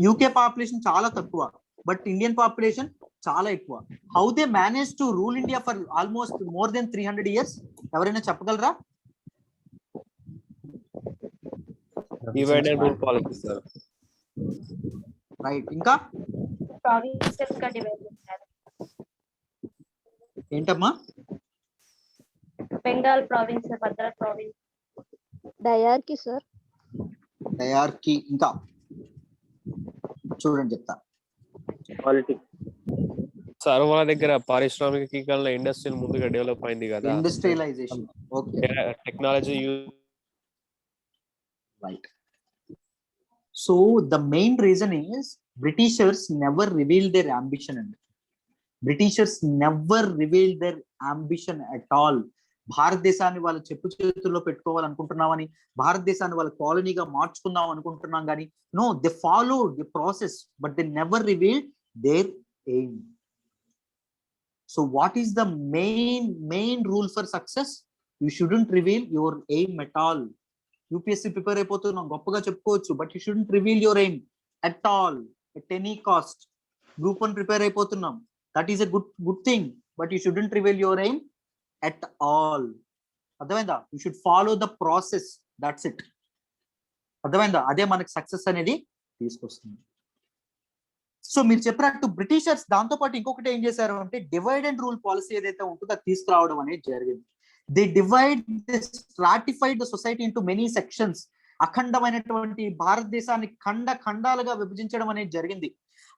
యూకే పాపులేషన్ చాలా తక్కువ, బట్ ఇండియన్ పాపులేషన్ చాలా ఎక్కువ. How they manage to rule India for almost more than 300 years? ఎవరైనా చెప్పగలరా? Divide and rule policy sir. Right. ఇంకా ప్రావిన్సెస్ గా డివైడ్ చేశారు. ఏంటమ్మా? Bengal province, Madras province. Dyarchy sir. Dyarchy. ఇంకా చూడండి చెప్తా. పాలిటిక్స్ సార్ వాళ్ళ దగ్గర పారిశ్రామికీకరణ ఇండస్ట్రీ ముందుగా డెవలప్ అయింది కదా, industrialisation. Okay, technology use. Right. So the main reason is Britishers never revealed their ambition. And Britishers never revealed their ambition at all. భారతదేశాన్ని వాళ్ళ చెప్పు చేతుల్లో పెట్టుకోవాలనుకుంటున్నామని, భారతదేశాన్ని వాళ్ళ కాలనీగా మార్చుకుందాం అనుకుంటున్నాం కానీ no, they follow the process but they never revealed their aim. So what is the main rule for success? You shouldn't reveal your aim at all. UPSC prepare అయిపోతున్నాం గొప్పగా చెప్పుకోవచ్చు, but you shouldn't reveal your aim at all, at any cost. Group 1 prepare అయిపోతున్నాం, that is a good thing, but you shouldn't reveal your aim at all. అర్థమైందా? you should follow the process, that's it. అర్థమైందా? అదే మనకి success అనేది తీసుకొస్తుంది. So మీరు చెప్పినట్టు Britishers దాంతో పాటు ఇంకొకటి ఏం చేశారు అంటే డివైడ్ అండ్ రూల్ పాలసీ ఏదైతే ఉంటుందో అది తీసుకురావడం అనేది జరిగింది. They stratified the society into many sections. అఖండమైనటువంటి భారతదేశాన్ని ఖండాలుగా విభజించడం అనేది జరిగింది.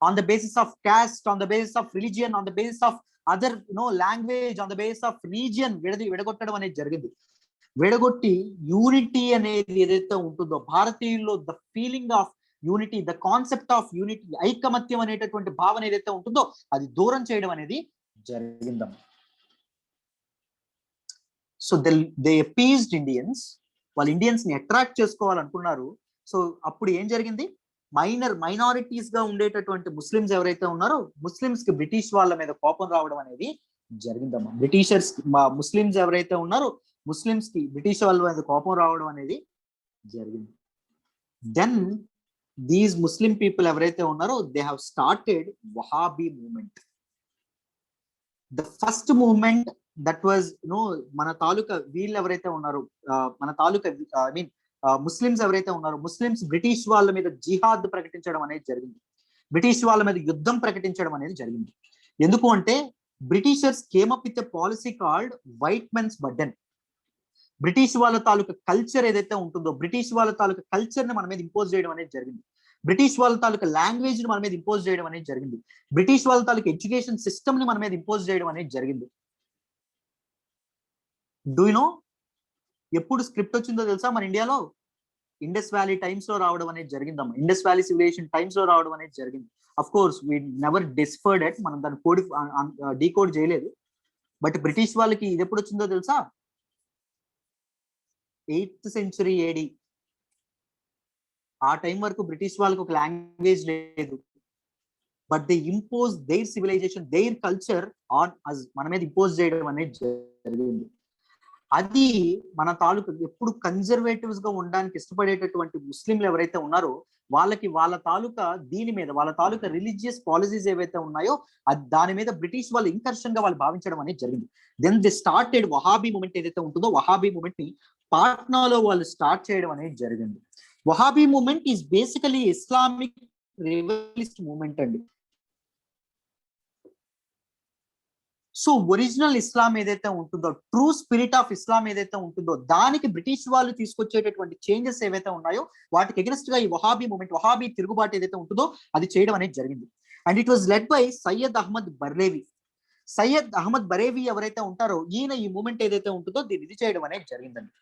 On the basis of caste, on the basis of religion, on the basis of other language, on the basis of region విడగొట్టడం అనేది జరిగింది. విడగొట్టి యూనిటీ అనేది ఏదైతే ఉంటుందో భారతీయుల్లో the feeling of unity, the concept of unity, ఐకమత్యం అనేటటువంటి భావన ఏదైతే ఉంటుందో అది దూరం చేయడం అనేది జరిగిందమ్మ. So they appeased Indians. వాళ్ళు ఇండియన్స్ ని అట్రాక్ట్ చేసుకోవాలనుకున్నారు. సో అప్పుడు ఏం జరిగింది? మైనారిటీస్ గా ఉండేటటువంటి ముస్లిమ్స్ ఎవరైతే ఉన్నారో ముస్లిమ్స్ కి బ్రిటిష్ వాళ్ళ మీద కోపం రావడం అనేది జరిగిందమ్మా. ముస్లిమ్స్ ఎవరైతే ఉన్నారో ముస్లిమ్స్ కి బ్రిటిష్ వాళ్ళ మీద కోపం రావడం అనేది జరిగింది. దెన్ దీస్ ముస్లిం పీపుల్ ఎవరైతే ఉన్నారో they have started Wahabi movement. The first movement that was మన తాలూకా వీళ్ళు ఎవరైతే ఉన్నారో మన తాలూకా ముస్లిమ్స్ ఎవరైతే ఉన్నారో ముస్లిమ్స్ బ్రిటిష్ వాళ్ళ మీద జిహాద్ ప్రకటించడం అనేది జరిగింది. బ్రిటిష్ వాళ్ళ మీద యుద్ధం ప్రకటించడం అనేది జరిగింది. ఎందుకు అంటే Britishers came up with a policy called white men's burden. British వాళ్ళ తాలూకా కల్చర్ ఏదైతే ఉంటుందో బ్రిటిష్ వాళ్ళ తాలూకా కల్చర్ ని మన మీద ఇంపోజ్ చేయడం అనేది జరిగింది. బ్రిటిష్ వాళ్ళ తాలూకా లాంగ్వేజ్ ని మన మీద ఇంపోజ్ చేయడం అనేది జరిగింది. బ్రిటిష్ వాళ్ళ తాలూకా ఎడ్యుకేషన్ సిస్టమ్ ని మన మీద ఇంపోజ్ చేయడం అనేది జరిగింది. డూ యు నో ఎప్పుడు స్క్రిప్ట్ వచ్చిందో తెలుసా మన ఇండియాలో? ఇండస్ వ్యాలీ టైమ్స్ లో రావడం అనేది జరిగిందమ్మా. ఇండస్ వ్యాలీ సివిలైజేషన్ టైమ్స్ లో రావడం అనేది జరిగింది. Of course we never disturbed it, మనం దాన్ని డీకోడ్ చేయలేదు. బట్ బ్రిటిష్ వాళ్ళకి ఇది ఎప్పుడు వచ్చిందో తెలుసా? 8th century AD. ఆ టైం వరకు బ్రిటిష్ వాళ్ళకి ఒక లాంగ్వేజ్ లేదు, but they impose their civilisation, their culture on us, మన మీద ఇంపోజ్ చేయడం అనేది జరిగింది. అది మన తాలూకా ఎప్పుడు కన్జర్వేటివ్స్ గా ఉండడానికి ఇష్టపడేటటువంటి ముస్లింలు ఎవరైతే ఉన్నారో వాళ్ళకి వాళ్ళ తాలూకా దీని మీద, వాళ్ళ తాలూకా రిలీజియస్ పాలసీస్ ఏవైతే ఉన్నాయో దాని మీద బ్రిటిష్ వాళ్ళు ఇంకర్షన్ గా వాళ్ళు భావించడం అనేది జరిగింది. Then they started Wahhabi movement ఏదైతే ఉంటుందో, వహాబీ మూమెంట్ ని పాట్నాలో వాళ్ళు స్టార్ట్ చేయడం అనేది జరిగింది. Wahabi movement is basically Islamic revivalist movement అండి. సో ఒరిజినల్ ఇస్లాం ఏదైతే ఉంటుందో, ట్రూ స్పిరిట్ ఆఫ్ ఇస్లాం ఏదైతే ఉంటుందో, దానికి బ్రిటిష్ వాళ్ళు తీసుకొచ్చేటటువంటి చేంజెస్ ఏవైతే ఉన్నాయో వాటికి ఎగెన్స్ట్ గా ఈ వహాబీ మూమెంట్, వహాబీ తిరుగుబాటు ఏదైతే ఉంటుందో అది చేయడం అనేది జరిగింది. And it was led by Syed Ahmad Barelvi. Syed Ahmad Barelvi ఎవరైతే ఉంటారో ఈయన ఈ మూమెంట్ ఏదైతే ఉంటుందో దీన్ని ఇది చేయడం అనేది జరిగిందండి.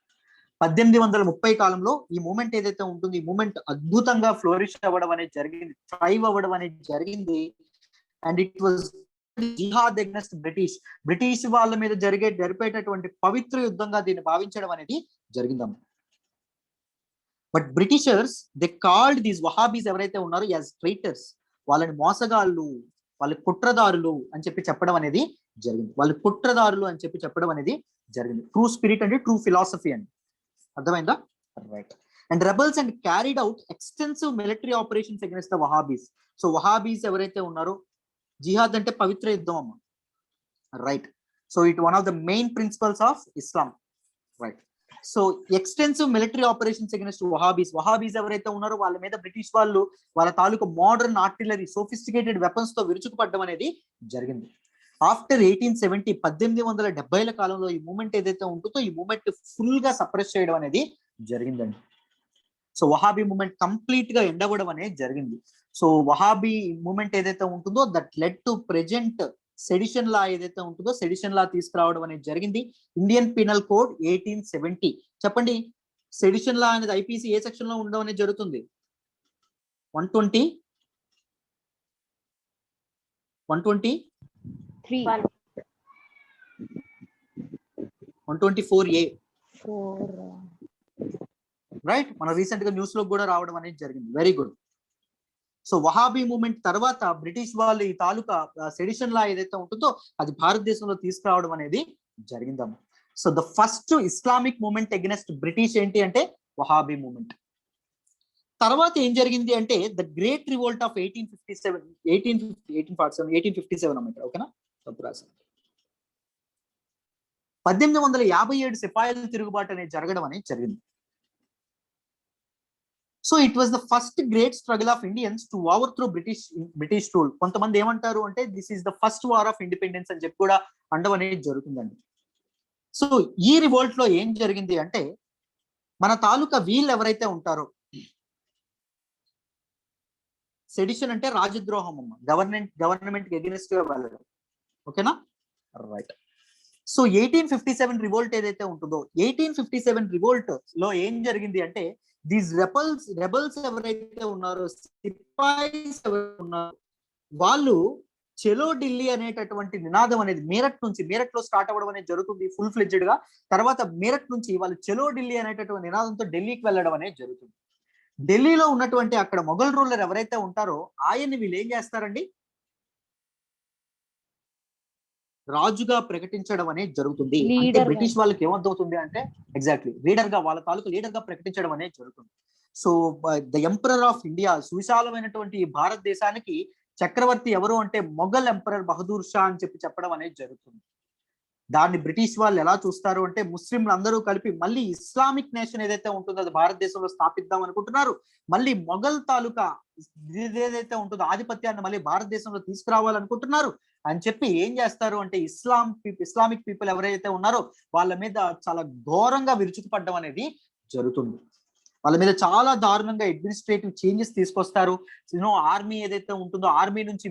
1830 కాలంలో ఈ మూమెంట్ ఏదైతే ఉంటుంది, ఈ మూమెంట్ అద్భుతంగా ఫ్లోరిష్ అవ్వడం అనేది జరిగింది, థ్రైవ్ అవ్వడం అనేది జరిగింది. And it was jihad against British, British వాళ్ళ మీద జరిపేటటువంటి పవిత్ర యుద్ధంగా దీన్ని భావించడం అనేది జరిగిందమ్మ. But Britishers they called these Wahabis ఎవరైతే ఉన్నారో యాజ్ ట్రైటర్స్, వాళ్ళని మోసగాళ్ళు, వాళ్ళ కుట్రదారులు అని చెప్పి చెప్పడం అనేది జరిగింది. వాళ్ళు కుట్రదారులు అని చెప్పి చెప్పడం అనేది జరిగింది. ట్రూ స్పిరిట్ అంటే ట్రూ ఫిలాసఫీ అండి, అర్థమైందా? Right. And rebels and carried out extensive military operations against the Wahabis. So Wahabis ఎవరైతే ఉన్నారో, జిహాద్ అంటే పవిత్ర యుద్ధం అమ్మ, right. So it one of the main principles of Islam, right. So extensive military operations against Wahabis, Wahabis ఎవరైతే ఉన్నారో వాళ్ళ మీద బ్రిటిష్ వాళ్ళు వాళ్ళ తాలూకు మోడర్న్ ఆర్టిలరీ, సోఫిస్టికేటెడ్ వెపన్స్ తో విరుచుకుపడడం అనేది జరిగింది. ఆఫ్టర్ 1870, 1870ల కాలంలో ఈ మూమెంట్ ఏదైతే ఉంటుందో ఈ మూమెంట్ ఫుల్ గా సప్రెస్ చేయడం అనేది జరిగిందండి. సో వహాబీ మూమెంట్ కంప్లీట్ గా ఎండ్ అవ్వడం అనేది జరిగింది. సో వహాబీ మూమెంట్ ఏదైతే ఉంటుందో that led to present sedition law ఏదైతే ఉంటుందో, సెడిషన్ లా తీసుకురావడం అనేది జరిగింది. Indian Penal Code 1870. చెప్పండి, సెడిషన్ లా అనేది ఐపీసీ ఏ సెక్షన్ లో ఉండడం అనేది జరుగుతుంది? 120, 124A, రైట్. మన రీసెంట్ గా న్యూస్ లో కూడా రావడం అనేది జరిగింది. Very good. So Wahabi movement తర్వాత బ్రిటిష్ వాళ్ళు ఈ తాలూకా సెడిషన్ లా ఏదైతే ఉంటుందో అది భారతదేశంలో తీసుకురావడం అనేది జరిగిందమ్మ. So the first Islamic movement against British ఏంటి అంటే వహాబీ మూమెంట్. తర్వాత ఏం జరిగింది అంటే ద గ్రేట్ రివోల్ట్ ఆఫ్ 1857 అన్నమాట. ఓకేనా? తప్పు రాశాను. 1857 సిపాయిల తిరుగుబాటు అనేది జరగడం అనేది జరిగింది. So it was the first great struggle of Indians to over through British rule. కొంతమంది ఏమంటారు అంటే this is the first war of independence అని చెప్పి కూడా అండం అనేది జరుగుతుందండి. సో ఈ రివోల్ట్ లో ఏం జరిగింది అంటే మన తాలూకా వీళ్ళు ఎవరైతే ఉంటారో, సెడిషన్ అంటే రాజద్రోహం అమ్మ, గవర్నమెంట్ ఎగెనిస్ట్ గా వెళ్ళడం. ఓకేనా? రైట్. సో 1857 రివోల్ట్ ఏదైతే ఉంటుందో 1857 రివోల్ట్ లో ఏం జరిగింది అంటే దీస్ రెబల్స్ ఎవరైతే ఉన్నారో, సిపాయిస్ ఎవరైతే ఉన్నారో వాళ్ళు చెలో ఢిల్లీ అనేటటువంటి నినాదం అనేది మీరట్ లో స్టార్ట్ అవ్వడం అనేది జరుగుతుంది ఫుల్ ఫ్లెడ్జెడ్ గా. తర్వాత మీరట్ నుంచి వాళ్ళు చెలో ఢిల్లీ అనేటటువంటి నినాదంతో ఢిల్లీకి వెళ్ళడం అనేది జరుగుతుంది. ఢిల్లీలో ఉన్నటువంటి అక్కడ మొఘల్ రూలర్ ఎవరైతే ఉంటారో ఆయన్ని వీళ్ళు ఏం చేస్తారండి, రాజుగా ప్రకటించడం అనేది జరుగుతుంది. అంటే బ్రిటిష్ వాళ్ళకి ఏమర్థమవుతుంది అంటే ఎగ్జాక్ట్లీ లీడర్ గా, వాళ్ళ తాలూకు లీడర్ గా ప్రకటించడం అనేది జరుగుతుంది. So the emperor of India, సువిశాలమైనటువంటి భారతదేశానికి చక్రవర్తి ఎవరు అంటే మొఘల్ ఎంపరర్ బహదూర్ షా అని చెప్పి చెప్పడం అనేది జరుగుతుంది. దాన్ని బ్రిటిష్ వాళ్ళు ఎలా చూస్తారు అంటే ముస్లింలు అందరూ కలిపి మళ్ళీ ఇస్లామిక్ నేషన్ ఏదైతే ఉంటుందో అది భారతదేశంలో స్థాపిద్దాం అనుకుంటున్నారు. మళ్ళీ మొఘల్ తాలూకా ఏదైతే ఉంటుందో ఆధిపత్యాన్ని మళ్ళీ భారతదేశంలో తీసుకురావాలనుకుంటున్నారు అని చెప్పి ఏం చేస్తారు అంటే ఇస్లామిక్ పీపుల్ ఎవరైతే ఉన్నారో వాళ్ళ మీద చాలా ఘోరంగా విరుచుకుపడడం అనేది జరుగుతుంది. వాళ్ళ మీద చాలా దారుణంగా అడ్మినిస్ట్రేటివ్ చేంజెస్ తీసుకొస్తారు. ఆర్మీ ఏదైతే ఉంటుందో ఆర్మీ నుంచి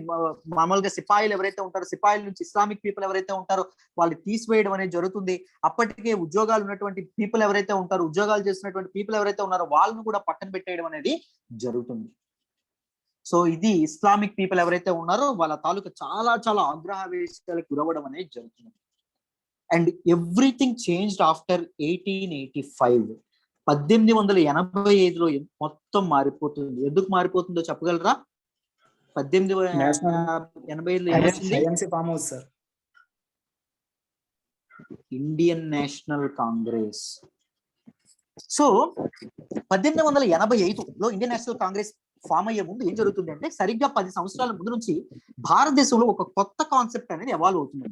మామూలుగా సిపాయిలు ఎవరైతే ఉంటారో సిపాయిల నుంచి ఇస్లామిక్ పీపుల్ ఎవరైతే ఉంటారో వాళ్ళు తీసివేయడం అనేది జరుగుతుంది. అప్పటికే ఉద్యోగాలు ఉన్నటువంటి పీపుల్ ఎవరైతే ఉంటారో ఉద్యోగాలు చేస్తున్నటువంటి పీపుల్ ఎవరైతే ఉన్నారో వాళ్ళను కూడా పక్కన పెట్టేయడం అనేది జరుగుతుంది. సో ఇది ఇస్లామిక్ పీపుల్ ఎవరైతే ఉన్నారో వాళ్ళ తాలూకా చాలా చాలా ఆగ్రహావేశాలకు గురవడం అనేది జరుగుతుంది. And everything changed after 1885. 1885లో మొత్తం మారిపోతుంది. ఎందుకు మారిపోతుందో చెప్పగలరా? 1885లో ఇండియన్ నేషనల్ కాంగ్రెస్. సో 1885లో ఇండియన్ నేషనల్ కాంగ్రెస్ ఫామ్ అయ్యే ముందు ఏం జరుగుతుంది అంటే సరిగ్గా 10 సంవత్సరాల ముందు నుంచి భారతదేశంలో ఒక కొత్త కాన్సెప్ట్ అనేది ఎవాల్వ్ అవుతుంది.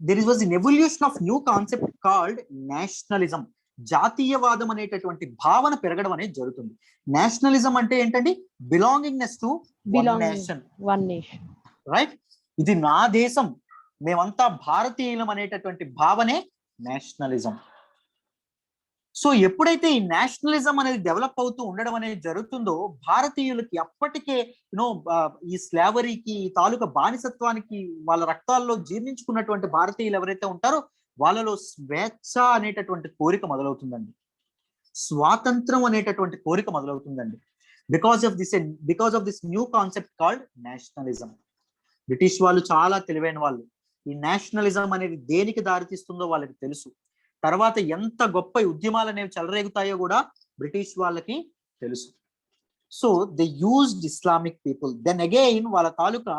There was an evolution of new concept called nationalism. జాతీయవాదం అనేటటువంటి భావన పెరగడం అనేది జరుగుతుంది. నేషనలిజం అంటే ఏంటండి? Belongingness to one nation, right? ఇది నా దేశం, మేమంతా భారతీయులం అనేటటువంటి భావనే నేషనలిజం. సో ఎప్పుడైతే ఈ నేషనలిజం అనేది డెవలప్ అవుతూ ఉండడం అనేది జరుగుతుందో భారతీయులకి అప్పటికే ఈ స్లావరీకి తాలూకా బానిసత్వానికి వాళ్ళ రక్తాల్లో జీర్ణించుకున్నటువంటి భారతీయులు ఎవరైతే ఉంటారో వాళ్ళలో స్వేచ్ఛ అనేటటువంటి కోరిక మొదలవుతుందండి. స్వాతంత్రం అనేటటువంటి కోరిక మొదలవుతుందండి. Because of this new concept called nationalism. British వాళ్ళు చాలా తెలివైన వాళ్ళు. ఈ నేషనలిజం అనేది దేనికి దారితీస్తుందో వాళ్ళకి తెలుసు. తర్వాత ఎంత గొప్ప ఉద్యమాలు అనేవి చెలరేగుతాయో కూడా బ్రిటిష్ వాళ్ళకి తెలుసు. So they used Islamic people. Then again వాళ్ళ తాలూకా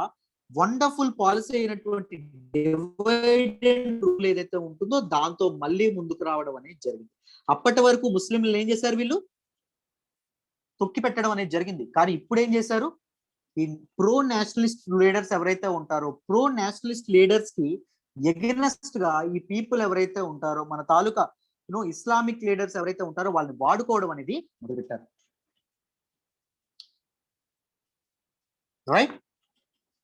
వండర్ఫుల్ పాలసీ అయినటువంటి డివైడ్ అండ్ రూల్ ఏదైతే ఉంటుందో దాంతో మళ్ళీ ముందుకు రావడం అనేది జరిగింది. అప్పటి వరకు ముస్లింలు ఏం చేశారు? వీళ్ళు తొక్కి పెట్టడం అనేది జరిగింది. కానీ ఇప్పుడు ఏం చేశారు? ఈ ప్రో నేషనలిస్ట్ లీడర్స్ ఎవరైతే ఉంటారో ప్రో నేషనలిస్ట్ లీడర్స్ కి ఎగెనెస్ట్ గా ఈ పీపుల్ ఎవరైతే ఉంటారో మన తాలూకా ఇస్లామిక్ లీడర్స్ ఎవరైతే ఉంటారో వాళ్ళని వాడుకోవడం అనేది మొదలుపెట్టారు, రైట్?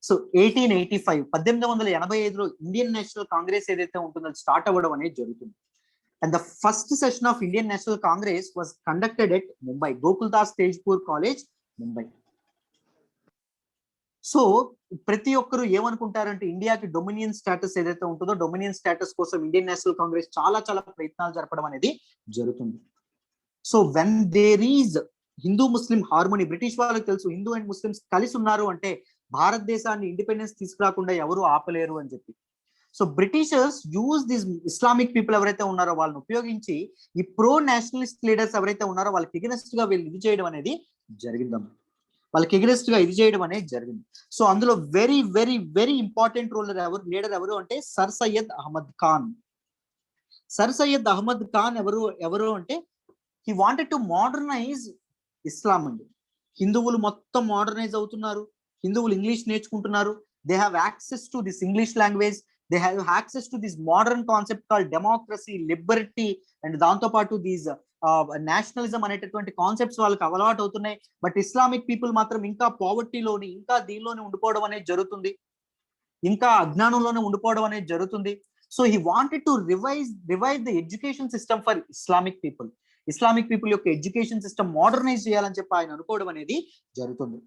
సో 1885లో ఇండియన్ నేషనల్ కాంగ్రెస్ ఏదైతే ఉంటుందో స్టార్ట్ అవ్వడం అనేది జరుగుతుంది. And the first session of Indian National Congress was conducted at Mumbai, Gokuldas Tejpur College, Mumbai. సో ప్రతి ఒక్కరు ఏమనుకుంటారంటే ఇండియాకి డొమినియన్ స్టేటస్ ఏదైతే ఉంటుందో డొమినియన్ స్టేటస్ కోసం ఇండియన్ నేషనల్ కాంగ్రెస్ చాలా చాలా ప్రయత్నాలు జరపడం అనేది జరుగుతుంది. So when there is Hindu Muslim harmony, British వాళ్ళకి తెలుసు హిందూ అండ్ ముస్లిమ్స్ కలిసి ఉన్నారు అంటే భారతదేశాన్ని ఇండిపెండెన్స్ తీసుకురాకుండా ఎవరు ఆపలేరు అని చెప్పి. So Britishers use this Islamic people ఎవరైతే ఉన్నారో వాళ్ళని ఉపయోగించి ఈ ప్రో నేషనలిస్ట్ లీడర్స్ ఎవరైతే ఉన్నారో వాళ్ళకి ఎగెనెస్ట్ గా వీళ్ళు ఇది చేయడం అనేది జరిగిందమ్మా. వాళ్ళకి ఎగెనెస్ట్ గా ఇది చేయడం అనేది జరిగింది. సో అందులో very very very important leader ఎవరు అంటే సర్ సయ్యద్ అహ్మద్ ఖాన్. సర్ సయ్యద్ అహ్మద్ ఖాన్ ఎవరు అంటే హీ వాంటెడ్ టు మోడర్నైజ్ ఇస్లాం అండి. హిందువులు మొత్తం మోడర్నైజ్ అవుతున్నారు, హిందువులు ఇంగ్లీష్ నేర్చుకుంటున్నారు, they have access to this English language, they have access to this modern concept call democracy, Liberty and దాంతో పాటు దీస్ నేషనలిజం అనేటటువంటి కాన్సెప్ట్స్ వాళ్ళకి అలవాటు అవుతున్నాయి. బట్ ఇస్లామిక్ పీపుల్ మాత్రం ఇంకా పావర్టీలోని ఇంకా దీనిలోనే ఉండిపోవడం అనేది జరుగుతుంది, ఇంకా అజ్ఞానంలోనే ఉండిపోవడం అనేది జరుగుతుంది. So he wanted to revive the education system for Islamic people. Islamic people యొక్క ఎడ్యుకేషన్ సిస్టమ్ మోడర్నైజ్ చేయాలని చెప్పి ఆయన అనుకోవడం అనేది జరుగుతుంది.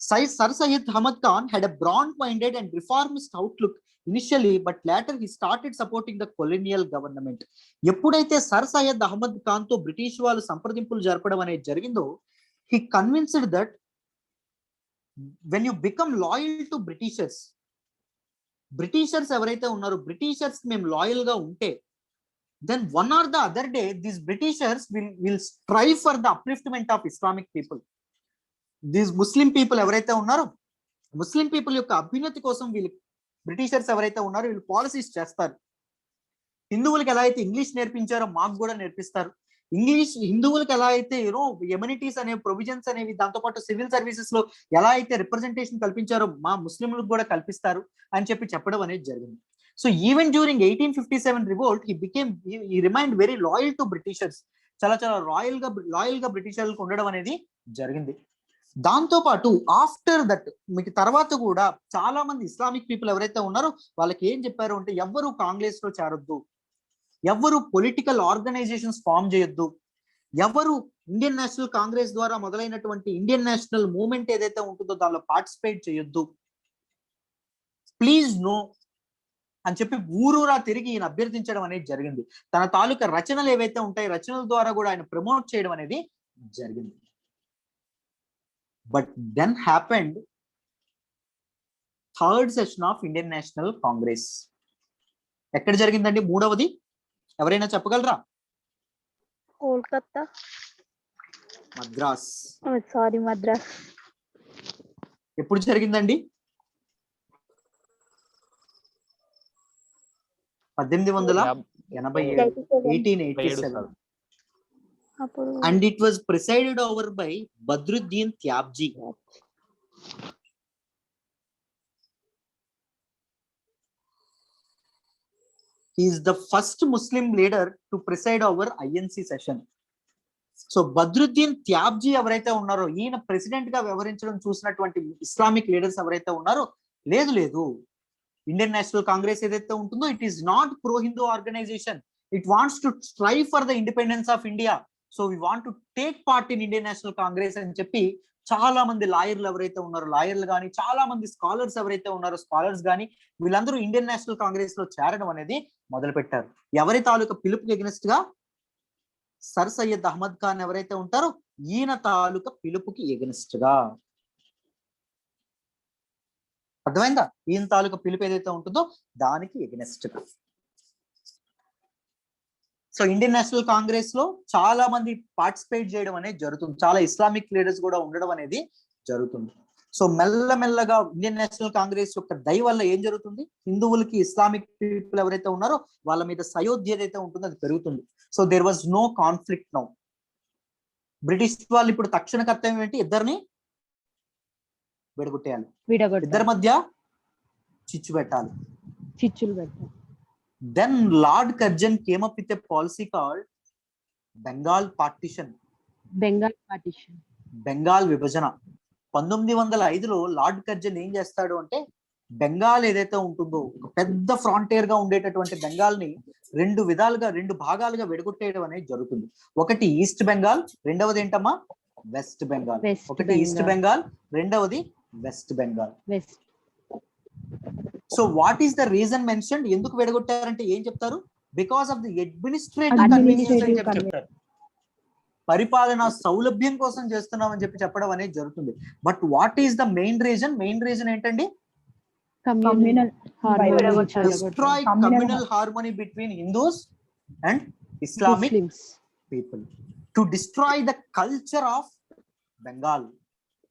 Sir Syed Ahmad Khan had a broad-minded and reformist outlook initially, but later he started supporting the colonial government. ఎప్పుడైతే sir Syed Ahmad Khan తో British వాళ్ళు సంప్రదింపులు జరపడం అనేది జరిగిందో he convinced that when you become loyal to Britishers ఎవరైతే ఉన్నారో బ్రిటిషర్స్ మేము లాయల్ గా ఉంటే then one or the other day these Britishers will strive for the upliftment of Islamic people. These Muslim people ఎవరైతే ఉన్నారో ముస్లిం పీపుల్ యొక్క అభ్యున్నతి కోసం వీళ్ళు బ్రిటిషర్స్ ఎవరైతే ఉన్నారో వీళ్ళు పాలసీస్ చేస్తారు. హిందువులకు ఎలా అయితే ఇంగ్లీష్ నేర్పించారో మాకు కూడా నేర్పిస్తారు. హిందువులకు ఎలా అయితే ఎమ్యూనిటీస్ అనే ప్రొవిజన్స్ అనేవి దాంతోపాటు సివిల్ సర్వీసెస్ లో ఎలా అయితే రిప్రజెంటేషన్ కల్పించారో మా ముస్లింలకు కూడా కల్పిస్తారు అని చెప్పడం అనేది జరిగింది. So even during 1857 revolt he remained very loyal to Britishers. చాలా చాలా లాయల్ గా బ్రిటిషర్లకు ఉండడం అనేది జరిగింది. దాంతో పాటు ఆఫ్టర్ దట్ మీకు తర్వాత కూడా చాలా మంది ఇస్లామిక్ పీపుల్ ఎవరైతే ఉన్నారో వాళ్ళకి ఏం చెప్పారు అంటే ఎవ్వరు కాంగ్రెస్ లో చేరొద్దు, ఎవ్వరు పొలిటికల్ ఆర్గనైజేషన్స్ ఫామ్ చేయొద్దు, ఎవరు ఇండియన్ నేషనల్ కాంగ్రెస్ ద్వారా మొదలైనటువంటి ఇండియన్ నేషనల్ మూవ్మెంట్ ఏదైతే ఉంటుందో దానిలో పార్టిసిపేట్ చేయొద్దు, ప్లీజ్ నో అని చెప్పి ఊరూరా తిరిగి ఈయన అభ్యర్థించడం అనేది జరిగింది. తన తాలూకా రచనలు ఏవైతే ఉంటాయి రచనల ద్వారా కూడా ఆయన ప్రమోట్ చేయడం అనేది జరిగింది. But then happened third session of Indian National Congress. ఎక్కడ జరిగిందండి మూడవది? ఎవరైనా చెప్పగలరా? కోల్కతా, మద్రాస్. సారీ మద్రాస్. ఎప్పుడు జరిగిందండి? 1887, 1887. అప్పుడు And it was presided over by Badruddin Tyabji. He is the first Muslim leader to preside over INC session. So Badruddin Tyabji ఎవరైతే ఉన్నారో ఈయన ప్రెసిడెంట్ గా వ్యవహరించడం చూసినటువంటి ఇస్లామిక్ లీడర్స్ ఎవరైతే ఉన్నారో లేదు ఇండియన్ నేషనల్ కాంగ్రెస్ ఏదైతే ఉంటుందో it is not pro Hindu organisation, it wants to strive for the independence of India, so we want to take part in Indian National Congress అని చెప్పి చాలా మంది లాయర్లు ఎవరైతే ఉన్నారో లాయర్లు కానీ చాలా మంది స్కాలర్స్ ఎవరైతే ఉన్నారో స్కాలర్స్ కానీ వీళ్ళందరూ ఇండియన్ నేషనల్ కాంగ్రెస్ లో చేరడం అనేది మొదలు పెట్టారు. ఎవరి తాలూకా పిలుపుకి ఎగ్నెస్ట్ గా? సర్ సయ్యద్ అహ్మద్ ఖాన్ ఎవరైతే ఉంటారో ఈయన తాలూకా పిలుపుకి ఎగనిస్ట్ గా. అర్థమైందా? ఈయన తాలూకా పిలుపు ఏదైతే ఉంటుందో దానికి ఎగనిస్ట్ గా. సో ఇండియన్ నేషనల్ కాంగ్రెస్ లో చాలా మంది పార్టిసిపేట్ చేయడం అనేది జరుగుతుంది, చాలా ఇస్లామిక్ లీడర్స్ కూడా ఉండడం అనేది జరుగుతుంది. సో మెల్లమెల్లగా ఇండియన్ నేషనల్ కాంగ్రెస్ యొక్క దయ వల్ల ఏం జరుగుతుంది? హిందువులకి ఇస్లామిక్ పీపుల్ ఎవరైతే ఉన్నారో వాళ్ళ మీద సయోధ్య ఏదైతే ఉంటుందో అది పెరుగుతుంది. So there was no conflict now. British వాళ్ళు ఇప్పుడు తక్షణ కర్తవ్యం ఏంటి? ఇద్దరిని విడగొట్టేయాలి, ఇద్దరి మధ్య చిచ్చు పెట్టాలి. Then Lord Curzon came up with a policy called Bengal Partition. Bengal విభజన. 1905లో లార్డ్ కర్జన్ ఏం చేస్తాడు అంటే బెంగాల్ ఏదైతే ఉంటుందో ఒక పెద్ద ఫ్రాంటియర్ గా ఉండేటటువంటి బెంగాల్ ని రెండు విధాలుగా రెండు భాగాలుగా విడగొట్టేయడం అనేది జరుగుతుంది. ఒకటి ఈస్ట్ బెంగాల్, రెండవది ఏంటమ్మా వెస్ట్ బెంగాల్. ఒకటి ఈస్ట్ బెంగాల్, రెండవది west Bengal. So what is the reason mentioned? ఎందుకు విడగొట్టారంటే ఏం చెప్తారు? Because of the administrative convenience అని చెప్పి చెప్తారు. పరిపాలన సౌలభ్యం కోసం చేస్తున్నామని చెప్పి చెప్పడం అనేది జరుగుతుంది. But what is the main reason? Main reason ఏంటండి? Destroy communal harmony between Hindus and Islamic people. To destroy the culture of Bengal.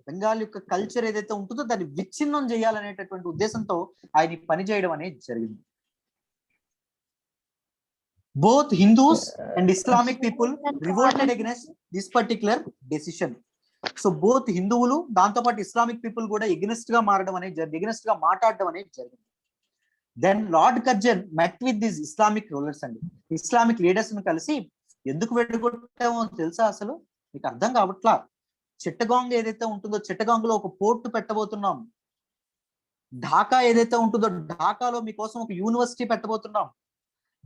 Bengal యొక్క కల్చర్ ఏదైతే ఉంటుందో దాన్ని విచ్ఛిన్నం చేయాలనేటటువంటి ఉద్దేశంతో ఆయన పని చేయడం అనేది జరిగింది. Both Hindus and Islamic people revolted against this particular decision. So both హిందువులు దాంతో పాటు ఇస్లామిక్ పీపుల్ కూడా ఎగ్నెస్ట్ గా మారడం అనేది జరిగింది, ఎగ్నెస్ట్ గా మాట్లాడడం అనేది జరిగింది. Then Lord Curzon met with this Islamic rulers అండి. ఇస్లామిక్ లీడర్స్ ను కలిసి ఎందుకు వెళ్ళగొట్టామో తెలుసా? అసలు మీకు అర్థం కావట్లా. చిట్టగాంగ్ ఏదైతే ఉంటుందో చిట్టగాంగ్ లో ఒక పోర్ట్ పెట్టబోతున్నాం. ఢాకా ఏదైతే ఉంటుందో ఢాకాలో మీకోసం ఒక యూనివర్సిటీ పెట్టబోతున్నాం.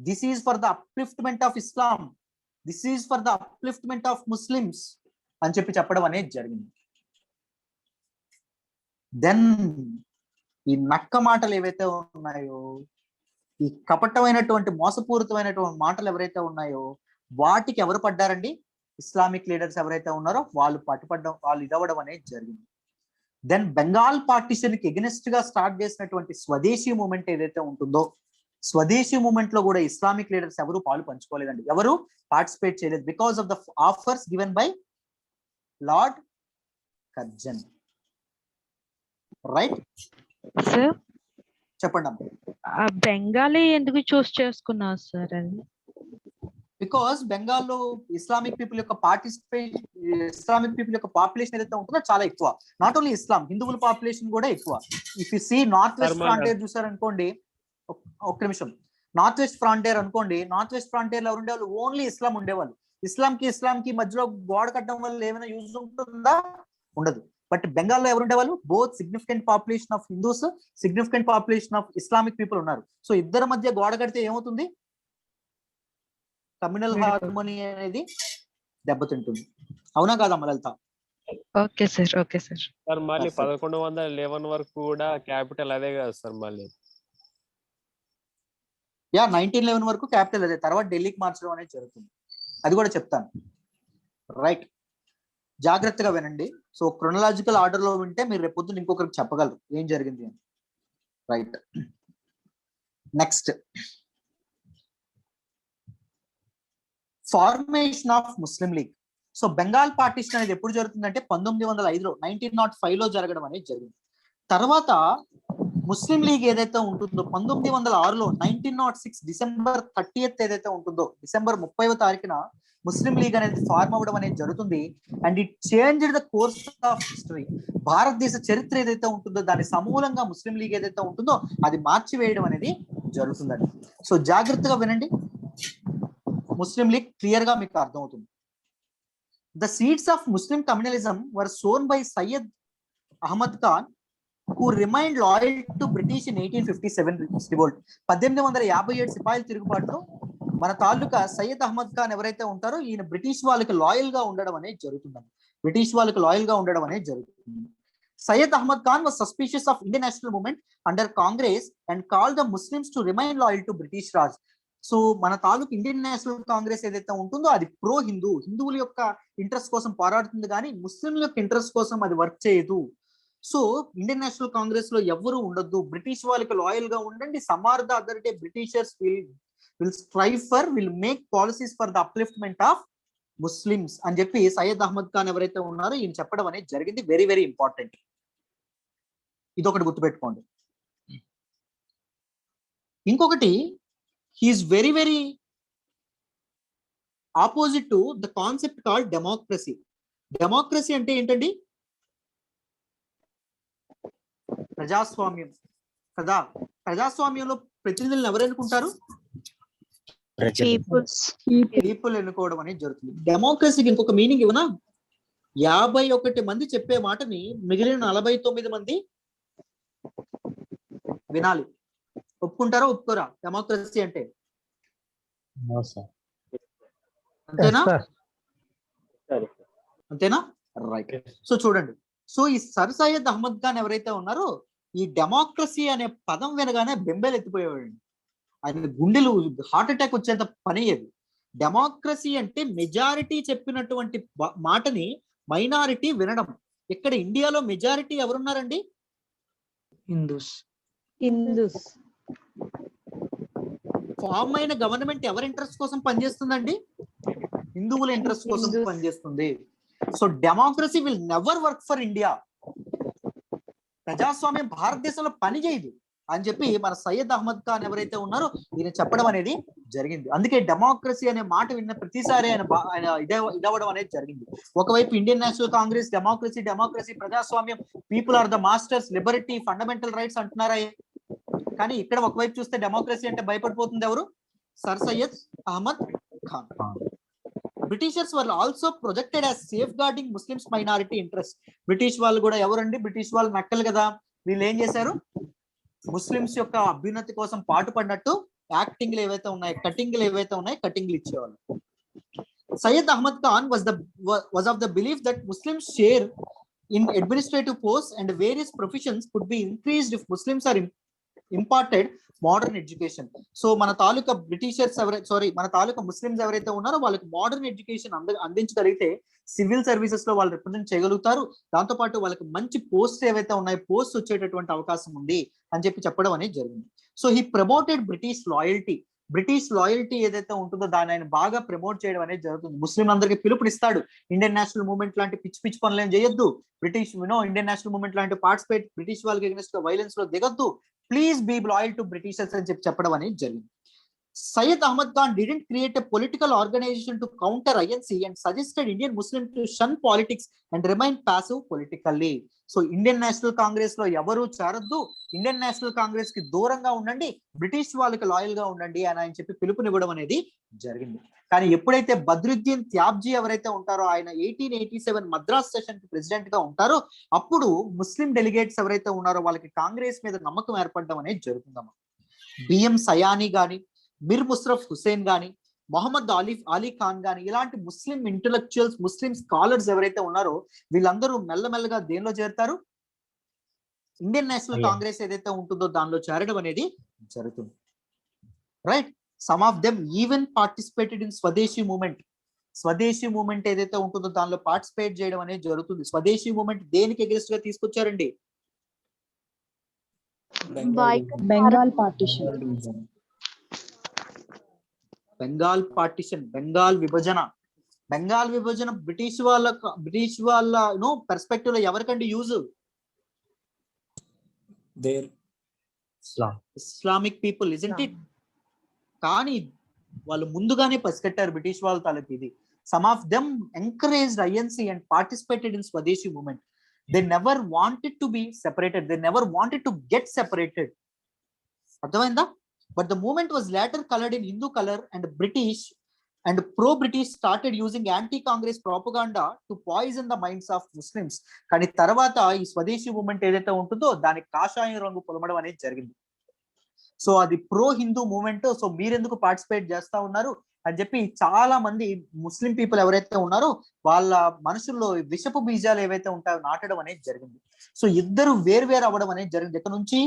This is for the upliftment of Islam, this is for the upliftment of Muslims అని చెప్పి చెప్పడం అనేది జరిగింది. దెన్ ఈ నక్క మాటలు ఏవైతే ఉన్నాయో, ఈ కపటమైనటువంటి మోసపూరితమైనటువంటి మాటలు ఎవరైతే ఉన్నాయో వాటికి ఎవరు పడ్డారండి? ఇస్లామిక్ లీడర్స్ ఎవరైతే ఉన్నారో వాళ్ళు పట్టుపడడం, వాళ్ళు ఇదవడం అనేది జరిగింది. దెన్ బెంగాల్ పార్టిషన్ కి ఎగనెస్ట్ గా స్టార్ట్ చేసినటువంటి స్వదేశీ మూమెంట్ ఏదైతే ఉంటుందో స్వదేశీ మూమెంట్ లో కూడా ఇస్లామిక్ లీడర్స్ ఎవరు పాలు పంచుకోలేదండి, ఎవరు పార్టిసిపేట్ చేయలేదు. Because of the offers given by lord Curzon. Right sir, చెప్పండి అమ్మా. బెంగాలీ ఎందుకు చూస్ చేసుకున్నారు సార్? అది బికాస్ బెంగాల్లో ఇస్లామిక్ పీపుల్ యొక్క ఇస్లామిక్ పీపుల్ యొక్క పాపులేషన్ ఏదైతే ఉంటుందో చాలా ఎక్కువ. నాట్ ఓన్లీ ఇస్లాం, హిందువుల పాపులేషన్ కూడా ఎక్కువ. If you see North West Frontier చూసారనుకోండి, ఒక్క నిమిషం, నార్త్ వెస్ట్ ఫ్రాంటియర్ అనుకోండి, నార్త్ వెస్ట్ ఫ్రాంటియర్ లో ఉండేవాళ్ళు ఓన్లీ ఇస్లాం ఉండేవాళ్ళు. ఇస్లాం కి మధ్యలో గోడ కట్టడం వల్ల ఏమైనా యూజ్ ఉంటుందా? ఉండదు. బట్ బెంగాల్లో ఎవరు ఉండేవాళ్ళు? Both significant population of Hindus, significant population of Islamic people ఉన్నారు. సో ఇద్దరి మధ్య గోడ కడితే ఏమవుతుంది? కమ్యూనల్ హార్మోనీ అనేది దెబ్బతింటుంది. అవునా కాదమ్మా Lalitha? Okay sir, okay sir. Sir మళ్ళీ Perfect. 1111 వరకు కూడా క్యాపిటల్ అదే కదా సార్ మళ్ళీ? 1911 వరకు క్యాపిటల్ అదే, తర్వాత ఢిల్లీకి మార్చడం అనేది జరుగుతుంది. అది కూడా చెప్తాను. రైట్, జాగ్రత్తగా వినండి. సో క్రొనలాజికల్ ఆర్డర్ లో వింటే మీరు రేపు పొద్దున్న ఇంకొకరికి చెప్పగలరు ఏం జరిగింది అని. Right, next, formation of Muslim league. So Bengal partition అనేది ఎప్పుడు జరుగుతుందంటే 1905లో 1905లో జరగడం అనేది జరిగింది. తర్వాత ముస్లిం లీగ్ ఏదైతే ఉంటుందో 1906లో 1906 డిసెంబర్ 30th ఏదైతే ఉంటుందో, డిసెంబర్ 30వ తారీఖున ముస్లిం లీగ్ అనేది ఫార్మ్ అవ్వడం అనేది జరుగుతుంది. And it changed the course of history. భారతదేశ చరిత్ర ఏదైతే ఉంటుందో దాని సమూలంగా ముస్లిం లీగ్ ఏదైతే ఉంటుందో అది మార్చివేయడం అనేది జరుగుతుందండి. సో జాగ్రత్తగా వినండి, ముస్లిం లీగ్ క్లియర్ గా మీకు అర్థమవుతుంది. The seeds of Muslim communalism were sown by Syed Ahmad Khan, who remained loyal to British in 1857 revolt. 1857 సిపాయిల తిరుగుబాటులో మన తాలూకా సయ్యద్ అహ్మద్ ఖాన్ ఎవరైతే ఉంటారో ఈయన బ్రిటిష్ వాళ్ళకి లాయల్ గా ఉండడం అనేది జరుగుతుందండి. బ్రిటిష్ వాళ్ళకి లాయల్ గా ఉండడం అనేది జరుగుతుంది. Syed Ahmad Khan was suspicious of Indian national movement under Congress and called the Muslims to remain loyal to British Raj. So మన తాలూకు ఇండియన్ నేషనల్ కాంగ్రెస్ ఏదైతే ఉంటుందో అది ప్రో హిందూ, హిందువుల యొక్క ఇంట్రెస్ట్ కోసం పోరాడుతుంది కానీ ముస్లింల యొక్క ఇంట్రెస్ట్ కోసం అది వర్క్ చేయదు. సో ఇండియన్ నేషనల్ కాంగ్రెస్ లో ఎవరు ఉండొద్దు, బ్రిటిష్ వాళ్ళకి లాయల్ గా ఉండండి. Some or the other day Britishers will strive for, will make policies for the upliftment of Muslims అని చెప్పి సయ్యద్ అహ్మద్ ఖాన్ ఎవరైతే ఉన్నారో ఈయన చెప్పడం అనేది జరిగింది. వెరీ వెరీ ఇంపార్టెంట్, ఇదొకటి గుర్తుపెట్టుకోండి. ఇంకొకటి, he is very very opposite to the concept called democracy. Democracy అంటే ఏంటండి? ప్రజాస్వామ్యం కదా. ప్రజాస్వామ్యంలో ప్రతినిధులను ఎవరు ఎన్నుకుంటారు? పీపుల్ ఎన్నుకోవడం అనేది జరుగుతుంది. డెమోక్రసీకి ఇంకొక మీనింగ్ ఇవ్వనా? 51 మంది చెప్పే మాటని మిగిలిన 49 మంది వినాలి. ఒప్పుకుంటారా ఒప్పుకోరా డెమోక్రసీ అంటే? అంతేనా? అంతేనా? రైట్. సో చూడండి, సో ఈ సర్ సయ్యద్ అహ్మద్ ఖాన్ ఎవరైతే ఉన్నారో ఈ డెమోక్రసీ అనే పదం వినగానే బెంబేలు ఎత్తిపోయేవాడు. ఆయన గుండెలు హార్ట్ అటాక్ వచ్చేంత పని అయ్యేది. డెమోక్రసీ అంటే మెజారిటీ చెప్పినటువంటి మాటని మైనారిటీ వినడం. ఇక్కడ ఇండియాలో మెజారిటీ ఎవరున్నారండి? హిందూస్. ఫామ్ అయిన గవర్నమెంట్ ఎవరి ఇంట్రెస్ట్ కోసం పనిచేస్తుందండి? హిందువుల ఇంట్రెస్ట్ కోసం పనిచేస్తుంది. So democracy will never work for India. ప్రజాస్వామ్యం భారతదేశంలో పని చేయదు అని చెప్పి మన సయ్యద్ అహ్మద్ ఖాన్ ఎవరైతే ఉన్నారో ఈయన చెప్పడం అనేది జరిగింది. అందుకే డెమోక్రసీ అనే మాట విన్న ప్రతిసారి ఆయన ఇదవ్వడం అనేది జరిగింది. ఒకవైపు Indian National Congress democracy democracy ప్రజాస్వామ్యం, people are the masters, liberty, fundamental rights అంటున్నారా? కానీ ఇక్కడ ఒకవైపు చూస్తే డెమోక్రసీ అంటే భయపడిపోతుంది ఎవరు? Sir Syed Ahmad Khan. Britishers were also projected as safeguarding Muslims minority interest. British వాళ్ళు కూడా ఎవరండి? బ్రిటిష్ వాళ్ళు నక్కలు కదా. వీళ్ళు ఏం చేశారు? ముస్లిమ్స్ యొక్క అభ్యున్నతి కోసం పాటుపడినట్టు యాక్టింగ్లు ఏవైతే ఉన్నాయి, కటింగ్లు ఏవైతే ఉన్నాయి, కటింగ్లు ఇచ్చేవాళ్ళు. Syed Ahmad Khan was of the belief that Muslims share in administrative posts and various professions could be increased if Muslims are imparted modern education. So మన తాలూకా బ్రిటిషర్స్ మన తాలూకా ముస్లిమ్స్ ఎవరైతే ఉన్నారో వాళ్ళకి మోడర్న్ ఎడ్యుకేషన్ అందించగలిగితే సివిల్ సర్వీసెస్ లో వాళ్ళు రిప్రజెంట్ చేయగలుగుతారు. దాంతో పాటు వాళ్ళకి మంచి పోస్ట్ ఏవైతే ఉన్నాయో పోస్ట్ వచ్చేటటువంటి అవకాశం ఉంది అని చెప్పడం అనేది జరిగింది. So he promoted British loyalty ఏదైతే ఉంటుందో దాన్ని ఆయన బాగా ప్రమోట్ చేయడం అనేది జరుగుతుంది. ముస్లిం అందరికి పిలుపునిస్తాడు, ఇండియన్ నేషనల్ మూవ్మెంట్ లాంటి పిచ్చి పనులు ఏం చేయొద్దు, బ్రిటిష్ ఇండియన్ నేషనల్ మూవ్మెంట్ లాంటి పార్టిసిపేట్, బ్రిటిష్ వాళ్ళకి అగెన్స్ట్ వైలెన్స్ లో దిగొద్దు, please be loyal to Britishers అని చెప్పడం అనేది జరిగింది. Syed Ahmad Khan didn't create a political organization to counter INC and suggested Indian Muslims to shun politics and remain passive politically. So Indian National Congress లో ఎవరు చేరొద్దు, Indian National Congress కి దూరంగా ఉండండి, British వాళ్ళకి లాయల్ గా ఉండండి అని ఆయన చెప్పి పిలుపునివ్వడం అనేది జరిగింది. కానీ ఎప్పుడైతే బద్రుద్దీన్ త్యాబ్జీ ఎవరైతే ఉంటారో ఆయన 1887 మద్రాస్ సెషన్ కి ప్రెసిడెంట్ గా ఉంటారో అప్పుడు ముస్లిం డెలిగేట్స్ ఎవరైతే ఉన్నారో వాళ్ళకి కాంగ్రెస్ మీద నమ్మకం ఏర్పడడం అనేది జరుగుతుందమ్మా. బిఎం సయానీ గాని, మిర్ ముషరఫ్ హుసేన్ గాని, మొహమ్మద్ అలీ ఖాన్ గాని ఇలాంటి ముస్లిం ఇంటలెక్చువల్స్, ముస్లిం స్కాలర్స్ ఎవరైతే ఉన్నారో వీళ్ళందరూ మెల్లమెల్లగా దేనిలో చేరుతారు? ఇండియన్ నేషనల్ కాంగ్రెస్ ఏదైతే ఉంటుందో దానిలో చేరడం అనేది జరుగుతుంది. Right, some of them even participated in Swadeshi moment. స్వదేశీ మూమెంట్ ఏదైతే ఉంటుందో దానిలో పార్టిసిపేట్ చేయడం అనేది జరుగుతుంది. స్వదేశీ మూమెంట్ దేనికి అగెన్స్ట్ గా తీసుకొచ్చారండి? బెంగాల్ పార్టీషన్. బెంగాల్ విభజన. బ్రిటిష్ వాళ్ళ పర్స్పెక్టివ్ లో ఎవరికండి use? Islamic people, isn't it? కానీ వాళ్ళు ముందుగానే పసిగట్టారు బ్రిటిష్ వాళ్ళ తాలూకు ఇది. Some of them encouraged INC and participated in Swadeshi movement. They never wanted to be separated, they never wanted to get separated. అర్థమైందా? But the movement was later coloured in Hindu colour and British and pro-British started using anti-Congress propaganda to poison the minds of Muslims. కానీ తర్వాత ఈ స్వదేశీ movement ఏదైతే ఉంటుందో దానికి కాషాయం రంగు పొలమడం అనేది జరిగింది. సో అది ప్రో హిందూ మూవ్మెంట్. సో మీరెందుకు పార్టిసిపేట్ చేస్తా ఉన్నారు అని చెప్పి చాలా మంది ముస్లిం పీపుల్ ఎవరైతే ఉన్నారో వాళ్ళ మనసుల్లో విషపు బీజాలు ఏవైతే ఉంటాయో నాటడం అనేది జరిగింది. సో ఇద్దరు వేరు అవ్వడం అనేది జరిగింది. ఇక్కడ నుంచి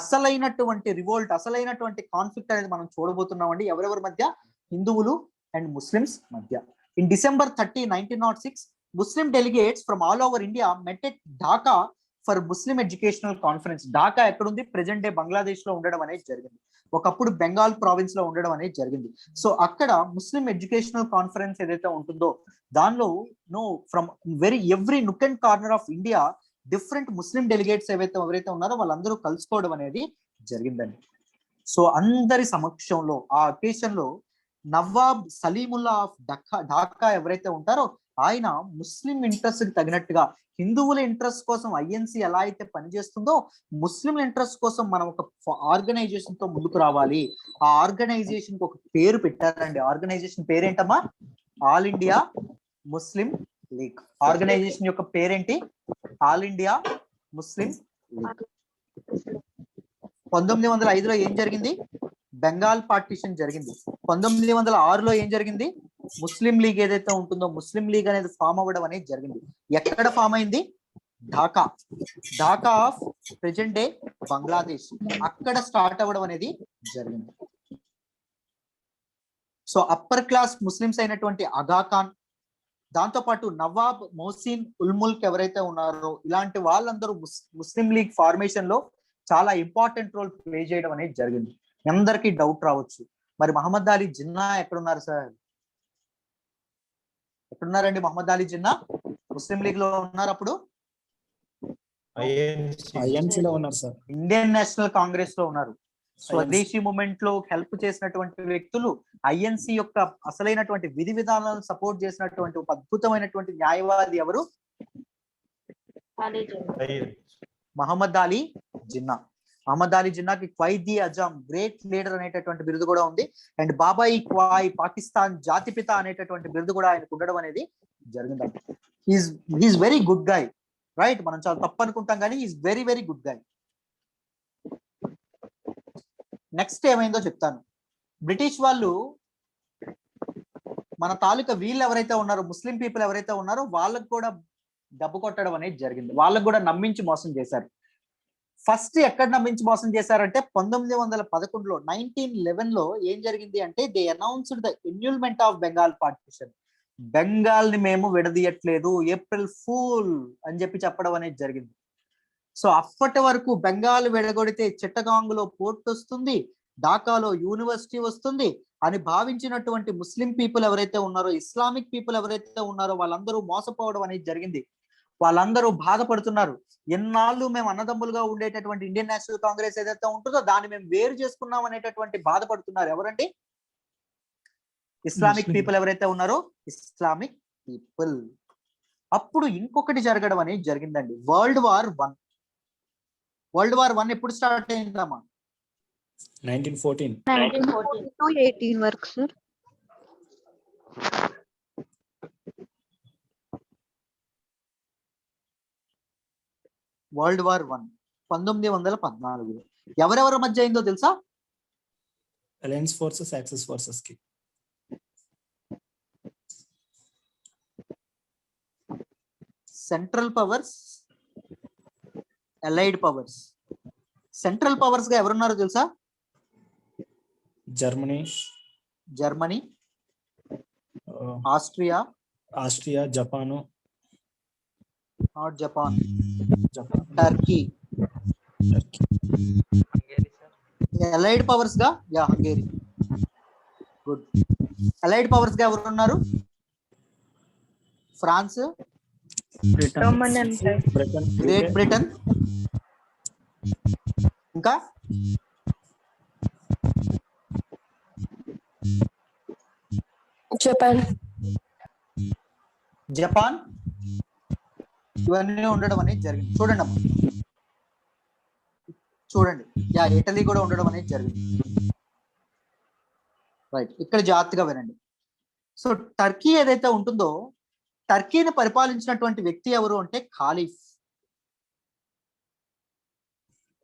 అసలైనటువంటి రివోల్ట్, అసలైనటువంటి కాన్ఫ్లిక్ట్ అనేది మనం చూడబోతున్నామండి. ఎవరెవరి మధ్య? హిందువులు and Muslims madhya. In December 30, 1906, Muslim delegates from all over India met at Dhaka for Muslim Educational Conference. Dhaka ekkundi? Present day Bangladesh lo undadam anedi jarigindi. Okappudu Bengal province lo undadam anedi jarigindi. So akkada Muslim Educational Conference edaithe untundo danlo from every nook and corner of India different Muslim delegates ఎవరైతే ఉన్నారో వాళ్ళందరూ కలుసుకోవడం అనేది జరిగిందండి. So అందరి సమక్షంలో ఆ occasion లో నవాబ్ సలీముల్లా ఆఫ్ ఢాకా ఎవరైతే ఉంటారో ఆయన ముస్లిం ఇంట్రెస్ట్ కి తగినట్టుగా హిందువుల ఇంట్రెస్ట్ కోసం ఐఎన్సి ఎలా అయితే పనిచేస్తుందో ముస్లింల ఇంట్రెస్ట్ కోసం మనం ఒక ఆర్గనైజేషన్ తో ముందుకు రావాలి. ఆ ఆర్గనైజేషన్ కి ఒక పేరు పెట్టారండి. ఆర్గనైజేషన్ పేరేంటమ్మా? All India Muslim League. Organisation యొక్క పేరేంటి? All India Muslim League. 1905లో ఏం జరిగింది? బెంగాల్ పార్టీషన్ జరిగింది. 1906లో ఏం జరిగింది? ముస్లిం లీగ్ ఏదైతే ఉంటుందో ముస్లిం లీగ్ అనేది ఫామ్ అవ్వడం అనేది జరిగింది. ఎక్కడ ఫామ్ అయింది? Dhaka of present day Bangladesh. అక్కడ స్టార్ట్ అవ్వడం అనేది జరిగింది. సో అప్పర్ క్లాస్ ముస్లిమ్స్ అయినటువంటి అగా ఖాన్, దాంతో పాటు నవాబ్ మొహసిన్ ఉల్ ముల్క్ ఎవరైతే ఉన్నారో ఇలాంటి వాళ్ళందరూ ముస్లిం లీగ్ ఫార్మేషన్ లో చాలా ఇంపార్టెంట్ రోల్ ప్లే చేయడం అనేది జరిగింది. అందరికీ డౌట్ రావచ్చు, మరి మహమ్మద్ అలీ జిన్నా ఎక్కడున్నారు సార్? ఎక్కడున్నారండి మహమ్మద్ అలీ జిన్నా? ముస్లిం లీగ్ లో ఉన్నారు, అప్పుడు ఐఎన్సీలో ఉన్నారు సార్, ఇండియన్ నేషనల్ కాంగ్రెస్ లో ఉన్నారు. స్వదేశీ మూమెంట్ లో హెల్ప్ చేసినటువంటి వ్యక్తులు, ఐఎన్సి యొక్క అసలైనటువంటి విధి విధానాలను సపోర్ట్ చేసినటువంటి ఒక అద్భుతమైనటువంటి న్యాయవాది ఎవరు? మహమ్మద్ అలీ జిన్నా. మహమ్మద్ అలీ జిన్నాకి క్వైదీ అజాం, గ్రేట్ లీడర్ అనేటటువంటి బిరుదు కూడా ఉంది. అండ్ బాబాయి క్వాయ్, పాకిస్తాన్ జాతిపిత అనేటటువంటి బిరుదు కూడా ఆయనకు ఉండడం అనేది జరిగిందండి. He is very good guy, right? మనం చాలా తప్పు అనుకుంటాం కానీ he is very good guy. Next ఏమైందో చెప్తాను. బ్రిటిష్ వాళ్ళు మన తాలూకా వీళ్ళు ఎవరైతే ఉన్నారో ముస్లిం పీపుల్ ఎవరైతే ఉన్నారో వాళ్ళకు కూడా డబ్బు కొట్టడం అనేది జరిగింది. వాళ్ళకు కూడా నమ్మించి మోసం చేశారు. ఫస్ట్ ఎక్కడ నమ్మించి మోసం చేశారంటే 1911లో 1911లో ఏం జరిగింది అంటే they announced the annulment of Bengal partition. Bengal ని మేము విడదీయట్లేదు, ఏప్రిల్ ఫూల్ అని చెప్పడం అనేది జరిగింది. సో అప్పటి వరకు బెంగాల్ విడగొడితే చిట్టగాంగ్లో పోర్ట్ వస్తుంది, ఢాకాలో యూనివర్సిటీ వస్తుంది అని భావించినటువంటి ముస్లిం పీపుల్ ఎవరైతే ఉన్నారో, ఇస్లామిక్ పీపుల్ ఎవరైతే ఉన్నారో వాళ్ళందరూ మోసపోవడం అనేది జరిగింది. వాళ్ళందరూ బాధపడుతున్నారు. ఎన్నాళ్ళు మేము అన్నదమ్ములుగా ఉండేటటువంటి ఇండియన్ నేషనల్ కాంగ్రెస్ ఏదైతే ఉంటుందో దాన్ని మేము వేరు చేసుకున్నాం అనేటటువంటి బాధపడుతున్నారు. ఎవరండి? ఇస్లామిక్ పీపుల్ ఎవరైతే ఉన్నారో ఇస్లామిక్ పీపుల్. అప్పుడు ఇంకొకటి జరగడం అనేది జరిగిందండి, వరల్డ్ వార్ వన్ ఎప్పుడు స్టార్ట్ అయిందమ్మా? 1914 వరకు సార్. World war 1914. ఎవరెవరి మధ్య అయిందో తెలుసా? అలయన్స్ ఫోర్సెస్, యాక్సిస్ ఫోర్సెస్ కి. Central Powers, Allied Powers. Central Powers గా ఎవరున్నారో తెలుసా? Germany, Germany, Austria, Austria, Japan, not Japan, Japan, Turkey. Allied Powers గా హంగేరీ. గుడ్. అలైడ్ పవర్స్ గా ఎవరున్నారు? France, Roman Empire, Britain, Great Britain, ఇంకా Japan. Japan. ఇవన్నీ ఉండడం అనేది జరిగింది. చూడండి అమ్మా, చూడండి. ఇటలీ కూడా ఉండడం అనేది జరిగింది. రైట్, ఇక్కడ జాగ్రత్తగా వినండి. సో టర్కీ ఏదైతే ఉంటుందో, టర్కీని పరిపాలించినటువంటి వ్యక్తి ఎవరు అంటే ఖాలిఫ్.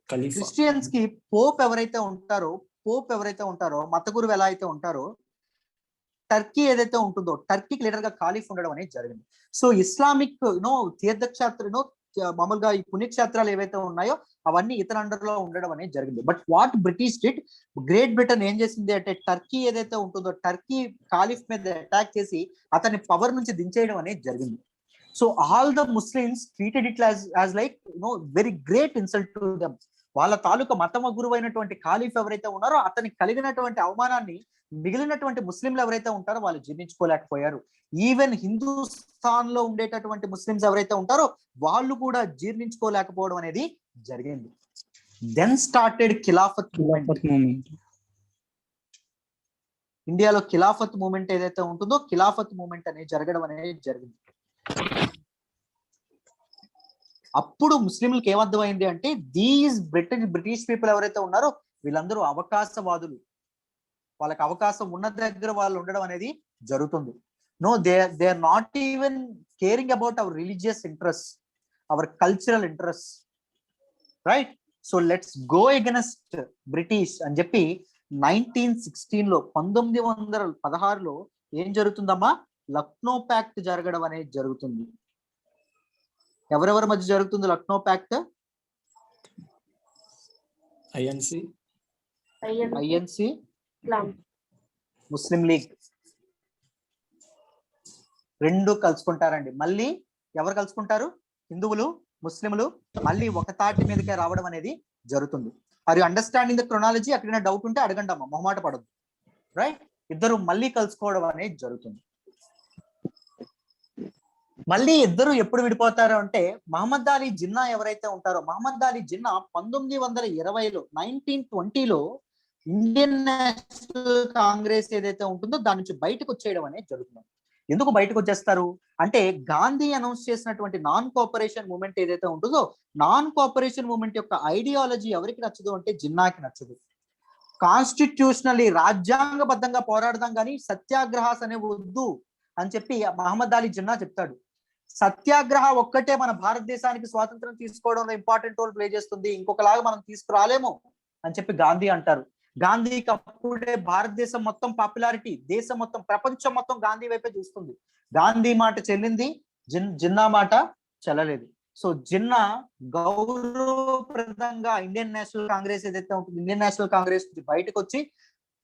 ఖలీఫా, క్రిస్టియన్స్ కి పోప్ ఎవరైతే ఉంటారో, మత గురువు ఎలా అయితే ఉంటారో, టర్కీ ఏదైతే ఉంటుందో టర్కీకి లీడర్ గా ఖాలిఫ్ ఉండడం అనేది జరిగింది. సో ఇస్లామిక్ తీర్థక్షేత్ర మామూలుగా ఈ పుణ్యక్షేత్రాలు ఏవైతే ఉన్నాయో అవన్నీ ఇతని అండర్ లో ఉండడం అనేది జరిగింది. But what British did, great Britain ఏం చేసింది అంటే టర్కీ ఏదైతే ఉంటుందో టర్కీ ఖాలిఫ్ మీద అటాక్ చేసి అతని పవర్ నుంచి దించేయడం అనేది జరిగింది. So all the Muslims treated it as like very great insult to them. వాళ్ళ తాలూకా మతమ గురువు అయినటువంటి ఖాలిఫ్ ఎవరైతే ఉన్నారో అతనికి కలిగినటువంటి అవమానాన్ని మిగిలినటువంటి ముస్లింలు ఎవరైతే ఉంటారో వాళ్ళు జీర్ణించుకోలేకపోయారు. ఈవెన్ హిందూస్థాన్ లో ఉండేటటువంటి ముస్లింస్ ఎవరైతే ఉంటారో వాళ్ళు కూడా జీర్ణించుకోలేకపోవడం అనేది జరిగింది. Then started Khilafat movement. ఇండియాలో ఖిలాఫత్ మూమెంట్ ఏదైతే ఉంటుందో ఖిలాఫత్ మూమెంట్ అనేది జరగడం అనేది జరిగింది. అప్పుడు ముస్లింలకు ఏమర్థమైంది అంటే దీస్ బ్రిటిష్ పీపుల్ ఎవరైతే ఉన్నారో వీళ్ళందరూ అవకాశవాదులు, వాళ్ళకి అవకాశం ఉన్న దగ్గర వాళ్ళు ఉండడం అనేది జరుగుతుంది. They are not even caring about our religious interest, our cultural interest, right? So let's go against British అని చెప్పి 1916లో 1916లో ఏం జరుగుతుందమ్మా? లక్నో ప్యాక్ట్ జరగడం అనేది జరుగుతుంది. ఎవరెవరి మధ్య జరుగుతుంది లక్నో ప్యాక్ట్? ఐఎన్సి, ముస్లిం లీగ్ రెండు కలుసుకుంటారండి. మళ్ళీ ఎవరు కలుసుకుంటారు? హిందువులు, ముస్లింలు మళ్ళీ ఒక తాటి మీదకే రావడం అనేది జరుగుతుంది. Are you understanding the chronology? అక్కడైనా డౌట్ ఉంటే అడగండి అమ్మా, మొహమాట పడద్దు. రైట్, ఇద్దరు మళ్ళీ కలుసుకోవడం అనేది జరుగుతుంది. మళ్ళీ ఇద్దరు ఎప్పుడు విడిపోతారు అంటే మహమ్మద్ అలీ జిన్నా ఎవరైతే ఉంటారో, Mohammed Ali Jinnah 1920లో 1920లో Indian National Congress ఏదైతే ఉంటుందో దాని నుంచి బయటకు వచ్చేయడం అనేది జరుగుతుంది. ఎందుకు బయటకు వచ్చేస్తారు అంటే గాంధీ అనౌన్స్ చేసినటువంటి నాన్ కోఆపరేషన్ మూవ్మెంట్ ఏదైతే ఉంటుందో నాన్ కోఆపరేషన్ మూవ్మెంట్ యొక్క ఐడియాలజీ ఎవరికి నచ్చదు అంటే జిన్నాకి నచ్చదు. కాన్స్టిట్యూషనల్లీ రాజ్యాంగబద్ధంగా పోరాడదాం కానీ సత్యాగ్రహాస్ అనే వద్దు అని చెప్పి మహమ్మద్ అలీ జిన్నా చెప్తాడు. సత్యాగ్రహ ఒక్కటే మన భారతదేశానికి స్వాతంత్రం తీసుకోవడంలో ఇంపార్టెంట్ రోల్ ప్లే చేస్తుంది, ఇంకొకలాగా మనం తీసుకురాలేము అని చెప్పి గాంధీ అంటారు. గాంధీకి అప్పుడే భారతదేశం మొత్తం పాపులారిటీ, దేశం మొత్తం, ప్రపంచం మొత్తం గాంధీ వైపే చూస్తుంది. గాంధీ మాట చెల్లింది, జిన్నా మాట చెల్లలేదు. సో జిన్నా గౌరవప్రదంగా ఇండియన్ నేషనల్ కాంగ్రెస్ ఏదైతే ఉంటుంది, ఇండియన్ నేషనల్ కాంగ్రెస్ బయటకు వచ్చి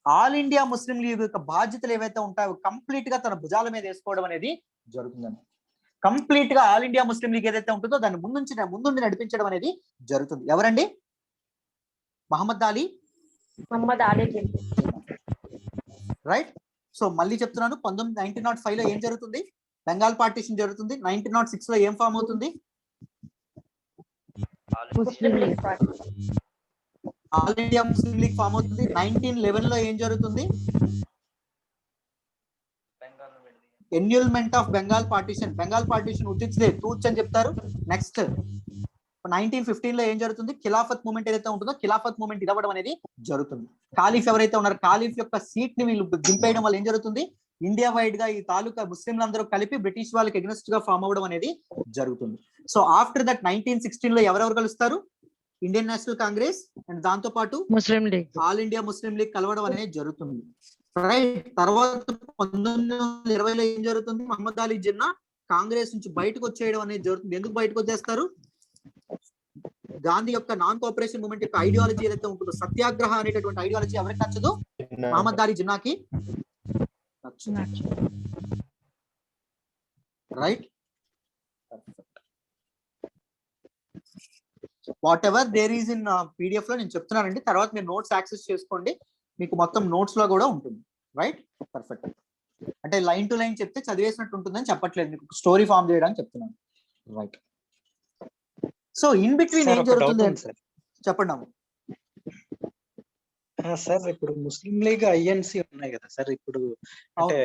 ఆల్ ఇండియా ముస్లిం లీగ్ యొక్క బాధ్యతలు ఏవైతే ఉంటాయో కంప్లీట్ గా తన భుజాల మీద వేసుకోవడం అనేది జరుగుతుందండి. కంప్లీట్ గా ఆల్ ఇండియా ముస్లిం లీగ్ ఏదైతే ఉంటుందో దాన్ని ముందుండి నడిపించడం అనేది జరుగుతుంది. ఎవరండి? మహమ్మద్ అలీ రైట్. సో మళ్ళీ చెప్తున్నాను, 1905లో ఏం జరుగుతుంది? బెంగాల్ పార్టీషన్ జరుగుతుంది. 1906లో ఏం ఫామ్ అవుతుంది? All India Muslim League form అవుతుంది. 1911లో ఏం జరుగుతుంది? Annulment of Bengal partition. Bengal partition ఉచిత్దే తూచ్ అని చెప్తారు. నెక్స్ట్ 1915లో ఏం జరుగుతుంది? ఖిలాఫత్ మూమెంట్ ఏదైతే ఉంటుందో ఖిలాఫత్ మూమెంట్ ఇవ్వడం అనేది జరుగుతుంది. ఖాలిఫ్ ఎవరైతే ఉన్నారో ఖాలిఫ్ యొక్క సీట్ ని వీళ్ళు దింపేయడం వల్ల ఏం జరుగుతుంది? ఇండియా వైడ్ గా ఈ తాలూకా ముస్లింలందరూ కలిపి బ్రిటిష్ వాళ్ళకి ఎగ్నెస్ట్ గా ఫామ్ అవ్వడం అనేది జరుగుతుంది. సో ఆఫ్టర్ దట్ 1916లో ఎవరెవరు కలుస్తారు? ఇండియన్ నేషనల్ కాంగ్రెస్ అండ్ దాంతో పాటు Muslim League, All India Muslim League కలవడం అనేది జరుగుతుంది. రైట్. తర్వాత 1920లో ఏం జరుగుతుంది? మహమ్మద్ అలీ జిన్నా కాంగ్రెస్ నుంచి బయటకు వచ్చేయడం అనేది జరుగుతుంది. ఎందుకు బయటకు వచ్చేస్తారు? గాంధీ యొక్క నాన్ కోఆపరేషన్ మూవ్మెంట్ యొక్క ఐడియాలజీ ఏదైతే ఉంటుందో, సత్యాగ్రహ అనేటటువంటి ఐడియాలజీ ఎవరికి నచ్చదు? మహమ్మద్ దారి జిన్నాకి నచ్చదు. Right. Whatever there is in PDF లో నేను చెప్తున్నానండి, తర్వాత మీరు నోట్స్ యాక్సెస్ చేసుకోండి, మీకు మొత్తం నోట్స్ లో కూడా ఉంటుంది. Right, perfect. అంటే లైన్ టు లైన్ చెప్తే చదివేసినట్టు ఉంటుందని చెప్పట్లేదు, మీకు స్టోరీ ఫామ్ చేయడానికి చెప్తున్నాను. రైట్. సో ఇన్ బిట్వీన్ ఏం జరుగుతుంది చెప్పండి అమ్మ. సార్ ఇప్పుడు ముస్లిం లీగ్ ఐఎన్సి ఉన్నాయి కదా సార్, ఇప్పుడు అంటే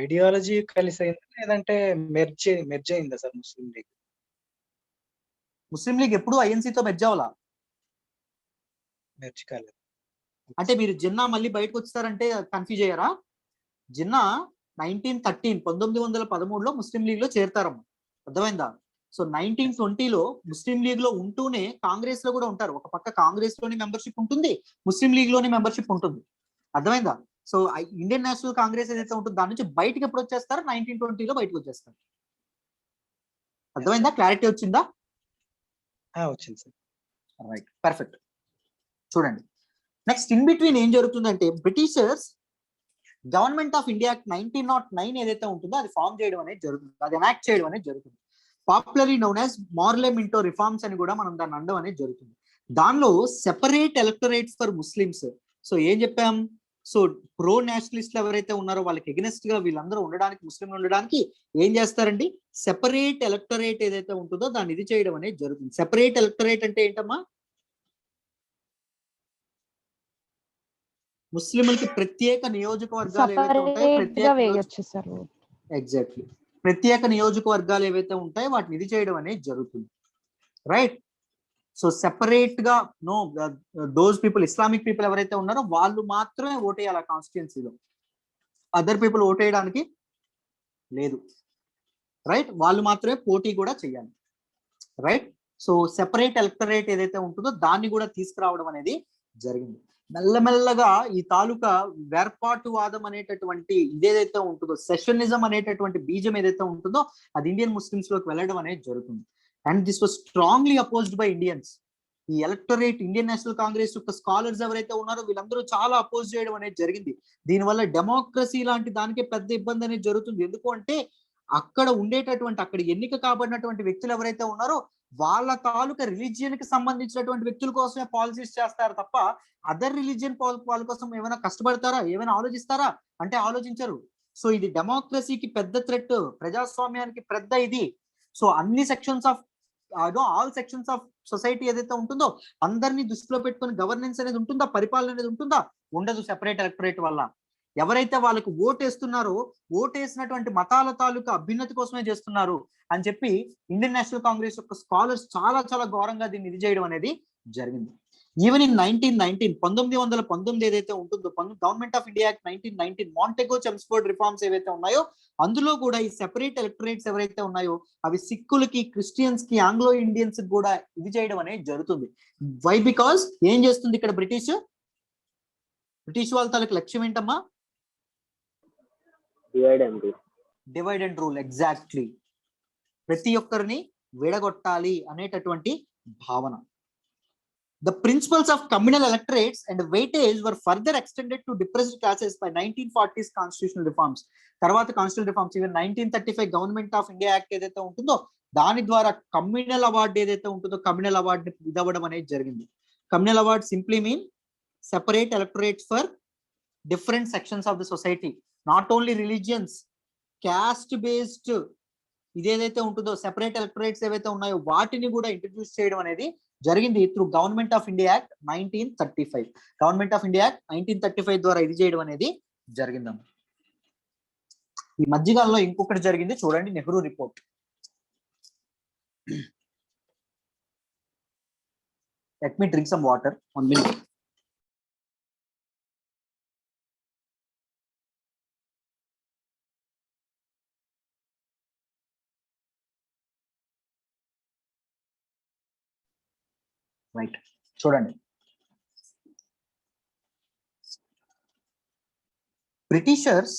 ఐడియాలజీ కలిసి అయిందా లేదంటే మెర్జ్ అయిందా సార్ ముస్లిం లీగ్? ముస్లిం లీగ్ ఎప్పుడు ఐఎన్సీతో మెర్జ్ అవ్వాలా? మెర్జ్ కాలేదు. అంటే మీరు జిన్నా మళ్ళీ బయటకు వచ్చారంటే కన్ఫ్యూజ్ అయ్యారా? జిన్నా 1913 ముస్లిం లీగ్ లో చేరతారమ్మా, అర్థమైందా? సో 1920లో ముస్లిం లీగ్ లో ఉంటూనే కాంగ్రెస్ లో కూడా ఉంటారు. ఒక పక్క కాంగ్రెస్ లోని మెంబర్షిప్ ఉంటుంది, ముస్లిం లీగ్ లోని మెంబర్షిప్ ఉంటుంది, అర్థమైందా? సో ఇండియన్ నేషనల్ కాంగ్రెస్ ఏదైతే ఉంటుందో దాని నుంచి బయటకు ఎప్పుడు వచ్చేస్తారు? 1920లో బయటకు వచ్చేస్తారు. అర్థమైందా? క్లారిటీ వచ్చిందా? వచ్చింది సార్. Right, perfect. చూడండి నెక్స్ట్ ఇన్ బిట్వీన్ ఏం జరుగుతుందంటే, బ్రిటిషర్స్ గవర్నమెంట్ ఆఫ్ ఇండియా 1909 ఏదైతే ఉంటుందో అది ఫామ్ చేయడం అనేది జరుగుతుంది, అది ఎనాక్ట్ చేయడం అనేది జరుగుతుంది. Popularly known as మార్లే Minto reforms అని కూడా మనం దాన్ని అనడం అనేది జరుగుతుంది. దానిలో separate electorates for Muslims. So ఏం చెప్పాం? సో ప్రో నేషనలిస్ట్లు ఎవరైతే ఉన్నారో వాళ్ళకి ఎగనెస్ట్ గా వీళ్ళందరూ ఉండడానికి, ముస్లింలు ఉండడానికి ఏం చేస్తారండి? సెపరేట్ ఎలక్టరేట్ ఏదైతే ఉంటుందో దాన్ని ఇది చేయడం అనేది జరుగుతుంది. సెపరేట్ ఎలక్టరేట్ అంటే ఏంటమ్మా? ముస్లింలకి ప్రత్యేక నియోజకవర్గాలు ఏవైతే ఉంటాయో, ఎగ్జాక్ట్లీ ప్రత్యేక నియోజకవర్గాలు ఏవైతే ఉంటాయో వాటిని ఇది చేయడం అనేది జరుగుతుంది. రైట్. సో సెపరేట్ గా no those people, Islamic people ఎవరైతే ఉన్నారో వాళ్ళు మాత్రమే ఓటేయాలి కాన్స్టిట్యుయెన్సీలో, అదర్ పీపుల్ ఓటేయడానికి లేదు. రైట్, వాళ్ళు మాత్రమే పోటీ కూడా చేయాలి. రైట్. సో సెపరేట్ ఎలక్టరేట్ ఏదైతే ఉంటుందో దాన్ని కూడా తీసుకురావడం అనేది జరిగింది. మెల్లమెల్లగా ఈ తాలూకా వేర్పాటువాదం అనేటటువంటి ఇదేదైతే ఉంటుందో, సెషనిజం అనేటటువంటి బీజం ఏదైతే ఉంటుందో అది ఇండియన్ ముస్లిమ్స్ లోకి వెళ్ళడం అనేది జరుగుతుంది. And this was strongly opposed by Indians. ఈ ఎలక్టరేట్, ఇండియన్ నేషనల్ కాంగ్రెస్ యొక్క స్కాలర్స్ ఎవరైతే ఉన్నారో వీళ్ళందరూ చాలా అపోజ్ చేయడం అనేది జరిగింది. దీనివల్ల డెమోక్రసీ లాంటి దానికే పెద్ద ఇబ్బంది అనేది జరుగుతుంది. ఎందుకు అంటే అక్కడ ఉండేటటువంటి, అక్కడ ఎన్నిక కాబడినటువంటి వ్యక్తులు ఎవరైతే ఉన్నారో వాళ్ళ తాలూకా రిలీజియన్ కి సంబంధించినటువంటి వ్యక్తుల కోసమే పాలసీస్ చేస్తారు తప్ప అదర్ రిలీజియన్ వాళ్ళ కోసం ఏమైనా కష్టపడతారా, ఏమైనా ఆలోచిస్తారా అంటే ఆలోచించరు. సో ఇది డెమోక్రసీకి పెద్ద థ్రెట్, ప్రజాస్వామ్యానికి పెద్ద ఇది. సో అన్ని sections of all sections of society ఏదైతే ఉంటుందో అందరినీ దృష్టిలో పెట్టుకుని గవర్నెన్స్ అనేది ఉంటుందా, పరిపాలన అనేది ఉంటుందా? ఉండదు. సెపరేట్ ఎలక్టరేట్ వల్ల ఎవరైతే వాళ్ళకు ఓటేస్తున్నారో ఓటేసినటువంటి మతాల తాలూకా అభ్యున్నతి కోసమే చేస్తున్నారు అని చెప్పి ఇండియన్ నేషనల్ కాంగ్రెస్ యొక్క స్కాలర్స్ చాలా చాలా ఘోరంగా దీన్ని ఇది చేయడం అనేది జరిగింది. ఈవెన్ ఇన్ 1919 ఏదైతే ఉంటుందో, Government of India Act 1919, Montagu Chelmsford reforms ఏవైతే ఉన్నాయో అందులో కూడా ఈ సెపరేట్ ఎలక్టరేట్స్ ఎవరైతే ఉన్నాయో అవి సిక్కులకి, క్రిస్టియన్స్ కి, ఆంగ్లో ఇండియన్స్ కూడా ఇది చేయడం అనేది జరుగుతుంది. వై? బికాస్ ఏం చేస్తుంది ఇక్కడ బ్రిటిష్ వాళ్ళ తాలూకు లక్ష్యం ఏంటమ్మా? Divide and rule. ఎగ్జాక్ట్లీ, ప్రతి ఒక్కరిని విడగొట్టాలి అనేటటువంటి భావన. The principles of communal electorates and weightage were further extended to depressed classes by 1940s constitutional reforms. తర్వాత constitutional reforms, even 1935 government of India act ఏదైతే ఉంటుందో దాని ద్వారా కమ్యూనల్ అవార్డు ఏదైతే ఉంటుందో కమ్యూనల్ అవార్డు ఇవ్వడం అనేది జరిగింది. Communal award simply mean separate electorates for different sections of the society, not only religions, caste based ఇదేదైతే ఉంటుందో సెపరేట్ ఎలక్టరేట్స్ ఏవైతే ఉన్నాయో వాటిని కూడా ఇంట్రడ్యూస్ చేయడం అనేది జరిగింది through government of India act 1935. Government of India act 1935 ద్వారా ఇది చేయడం అనేది జరిగిందమ్మా. ఈ మధ్యకాలంలో ఇంకొకటి జరిగింది చూడండి, Nehru report. Let me drink some water, 1 minute. Right, చూడండి. Britishers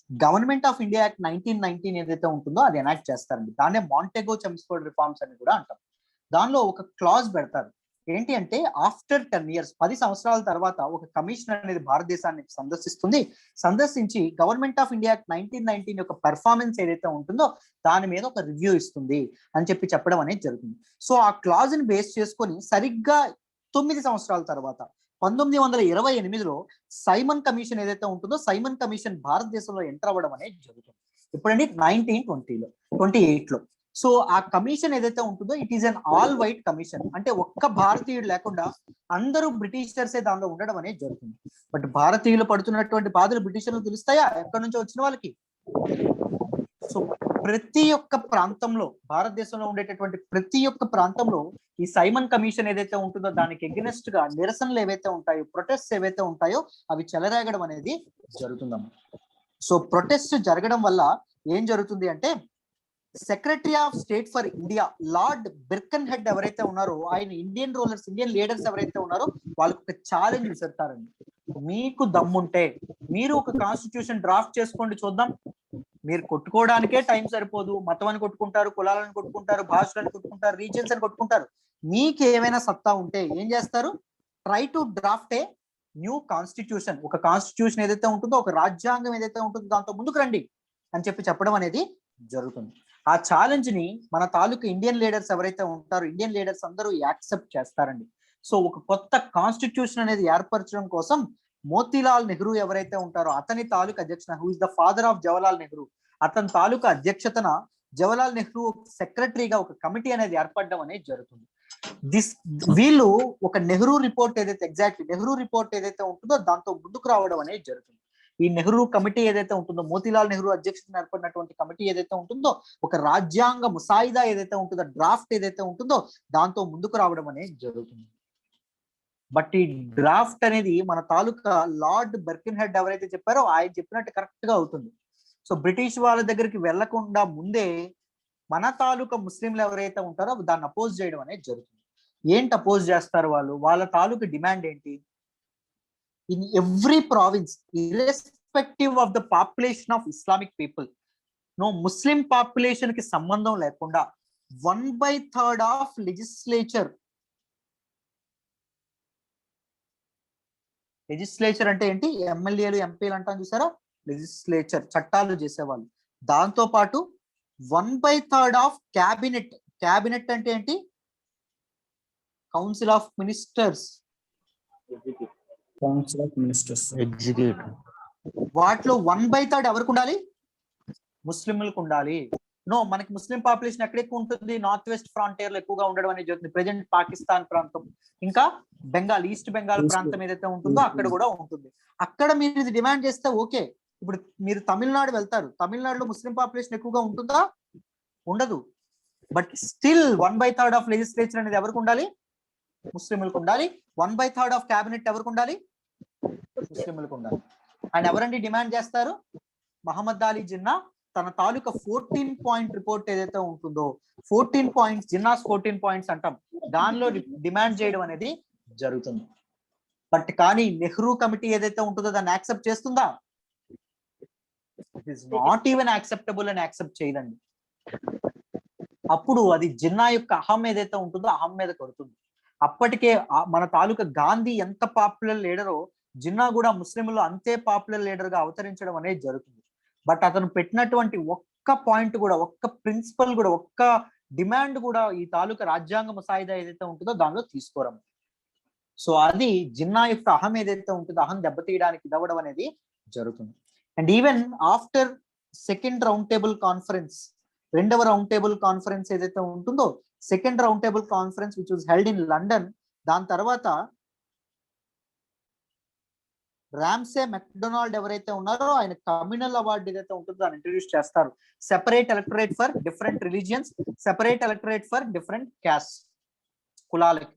Government of India Act 1919 ఏదైతే ఉంటుందో అది ఎనాక్ట్ చేస్తారండి. దాన్నే మాంటెగో చెమ్స్ఫోర్డ్ రిఫార్మ్స్ అని కూడా అంటాం. దానిలో ఒక క్లాజ్ పెడతారు. ఏంటి అంటే ఆఫ్టర్ 10 years 10 సంవత్సరాల తర్వాత ఒక కమిషన్ అనేది భారతదేశాన్ని సందర్శించి గవర్నమెంట్ ఆఫ్ ఇండియా 1919 యొక్క పెర్ఫార్మెన్స్ ఏదైతే ఉంటుందో దాని మీద ఒక రివ్యూ ఇస్తుంది అని చెప్పడం అనేది జరుగుతుంది. సో ఆ క్లాజ్ ని బేస్ చేసుకొని సరిగ్గా 9 సంవత్సరాల తర్వాత 1928లో సైమన్ కమిషన్ ఏదైతే ఉంటుందో సైమన్ కమిషన్ భారతదేశంలో ఎంటర్ అవ్వడం అనేది జరుగుతుంది. ఇప్పుడండి 1928లో. సో ఆ కమిషన్ ఏదైతే ఉంటుందో it is an all white commission. అంటే ఒక్క భారతీయుడు లేకుండా అందరూ బ్రిటిషర్సే దానిలో ఉండడం అనేది జరుగుతుంది. బట్ భారతీయులు పడుతున్నటువంటి బాధలు బ్రిటిషర్లు తెలుస్తాయా ఎక్కడి నుంచో వచ్చిన వాళ్ళకి? సో ప్రతి ఒక్క ప్రాంతంలో భారతదేశంలో ఉండేటటువంటి ప్రతి ఒక్క ప్రాంతంలో ఈ సైమన్ కమిషన్ ఏదైతే ఉంటుందో దానికి ఎగ్నెస్ట్ గా నిరసనలు ఏవైతే ఉంటాయో, ప్రొటెస్ట్ ఏవైతే ఉంటాయో అవి చెలరేగడం అనేది జరుగుతుందమ్మా. సో ప్రొటెస్ట్ జరగడం వల్ల ఏం జరుగుతుంది అంటే Secretary of State for India Lord Birkenhead ఎవరైతే ఉన్నారో ఆయన ఇండియన్ లీడర్స్ ఎవరైతే ఉన్నారో వాళ్ళకి ఒక ఛాలెంజ్ విసురుతారండి. మీకు దమ్ముంటే మీరు ఒక కాన్స్టిట్యూషన్ డ్రాఫ్ట్ చేసుకోండి చూద్దాం. మీరు కొట్టుకోవడానికే టైం సరిపోదు. మతం అని కొట్టుకుంటారు, కులాలను కొట్టుకుంటారు, భాషలను కొట్టుకుంటారు, రీజన్స్ అని కొట్టుకుంటారు. మీకు ఏమైనా సత్తా ఉంటే ఏం చేస్తారు? Try to draft a new constitution. ఒక కాన్స్టిట్యూషన్ ఏదైతే ఉంటుందో, ఒక రాజ్యాంగం ఏదైతే ఉంటుందో దాంతో ముందుకు రండి అని చెప్పడం అనేది జరుగుతుంది. ఆ ఛాలెంజ్ ని మన తాలూకు ఇండియన్ లీడర్స్ ఎవరైతే ఉంటారో ఇండియన్ లీడర్స్ అందరూ యాక్సెప్ట్ చేస్తారండి. సో ఒక కొత్త కాన్స్టిట్యూషన్ అనేది ఏర్పరచడం కోసం మోతీలాల్ నెహ్రూ ఎవరైతే ఉంటారో అతని తాలూకు అధ్యక్షత, who is the father of Jawaharlal Nehru, అతని తాలూకు అధ్యక్షతన జవహర్లాల్ నెహ్రూ సెక్రటరీగా ఒక కమిటీ అనేది ఏర్పడడం అనేది జరుగుతుంది. వీళ్ళు ఒక నెహ్రూ రిపోర్ట్ ఏదైతే ఉంటుందో దాంతో ముందుకు రావడం అనేది జరుగుతుంది. ఈ నెహ్రూ కమిటీ ఏదైతే ఉంటుందో, మోతీలాల్ నెహ్రూ అధ్యక్షతన ఏర్పడినటువంటి కమిటీ ఏదైతే ఉంటుందో ఒక రాజ్యాంగ ముసాయిదా ఏదైతే ఉంటుందో, డ్రాఫ్ట్ ఏదైతే ఉంటుందో దాంతో ముందుకు రావడం అనేది జరుగుతుంది. బట్ ఈ డ్రాఫ్ట్ అనేది మన తాలూకా లార్డ్ బర్కిన్ హెడ్ ఎవరైతే చెప్పారో ఆయన చెప్పినట్టు కరెక్ట్ గా అవుతుంది. సో బ్రిటిష్ వాళ్ళ దగ్గరికి వెళ్లకుండా ముందే మన తాలూకా ముస్లింలు ఎవరైతే ఉంటారో దాన్ని అపోజ్ చేయడం అనేది జరుగుతుంది. ఏంటి అపోజ్ చేస్తారు వాళ్ళు? వాళ్ళ తాలూకా డిమాండ్ ఏంటి? In every province irrespective of the population of Islamic people, Muslim population కి సంబంధం లేకుండా 1/3 ఆఫ్ లెజిస్లేచర్ అంటే ఏంటి? ఎమ్మెల్యేలు, ఎంపీలు అంటాం చూసారా, లెజిస్లేచర్ చట్టాలు చేసేవాళ్ళు. దాంతో పాటు 1/3 ఆఫ్ క్యాబినెట్ అంటే ఏంటి? Council of ministers, executive. వాటిలో 1/3 ఎవరికి ఉండాలి? ముస్లింలకు ఉండాలి. మనకి ముస్లిం పాపులేషన్ ఎక్కడ ఎక్కువ ఉంటుంది? నార్త్ వెస్ట్ ఫ్రాంటియర్ లో ఎక్కువగా ఉండడం అనేది జరుగుతుంది. ప్రెజెంట్ పాకిస్తాన్ ప్రాంతం, ఇంకా బెంగాల్, ఈస్ట్ బెంగాల్ ప్రాంతం ఏదైతే ఉంటుందో అక్కడ కూడా ఉంటుంది. అక్కడ మీరు ఇది డిమాండ్ చేస్తే ఓకే. ఇప్పుడు మీరు తమిళనాడు వెళ్తారు, తమిళనాడులో ముస్లిం పాపులేషన్ ఎక్కువగా ఉంటుందా? ఉండదు. బట్ స్టిల్ 1/3 ఆఫ్ లెజిస్లేచర్ అనేది ఎవరికి ఉండాలి? ముస్లింలకు ఉండాలి. 1/3 ఆఫ్ క్యాబినెట్ ఎవరికి ఉండాలి? ముస్లింలకు ఉండాలి. అండ్ ఎవరండి డిమాండ్ చేస్తారు? మహమ్మద్ అలీ జిన్నా తన తాలూకా 14 పాయింట్ రిపోర్ట్ ఏదైతే ఉంటుందో, 14 పాయింట్స్, జిన్నాస్ 14 పాయింట్స్ అంటాం, దానిలో డిమాండ్ చేయడం అనేది జరుగుతుంది. బట్ కానీ నెహ్రూ కమిటీ ఏదైతే ఉంటుందో దాన్ని యాక్సెప్ట్ చేస్తుందా? It is not even acceptable అని యాక్సెప్ట్ చేయదండి. అప్పుడు అది జిన్నా యొక్క అహం ఏదైతే ఉంటుందో అహం మీద కొడుతుంది. అప్పటికే మన తాలూకా గాంధీ ఎంత పాపులర్ లీడరో జిన్నా కూడా ముస్లింలు అంతే పాపులర్ లీడర్ గా అవతరించడం అనేది జరుగుతుంది. బట్ అతను పెట్టినటువంటి ఒక్క పాయింట్ కూడా, ఒక్క ప్రిన్సిపల్ కూడా, ఒక్క డిమాండ్ కూడా ఈ తాలూకా రాజ్యాంగ ముసాయిదా ఏదైతే ఉంటుందో దానిలో తీసుకోరం. సో అది జిన్నా యొక్క అహం ఏదైతే ఉంటుందో అహం దెబ్బతీయడానికి ఇదవ్వడం అనేది జరుగుతుంది. And even after second round table conference, రెండవ రౌండ్ టేబుల్ కాన్ఫరెన్స్ ఏదైతే ఉంటుందో, second round table conference which was held in London, దాని తర్వాత రామ్సే మెక్డొనాల్డ్ ఎవరైతే ఉన్నారో ఆయన కమ్యూనల్ అవార్డు ఏదైతే ఉంటుందో దాన్ని ఇంట్రడ్యూస్ చేస్తారు. Separate electorate for different religions, separate electorate for different caste, కులాలకి.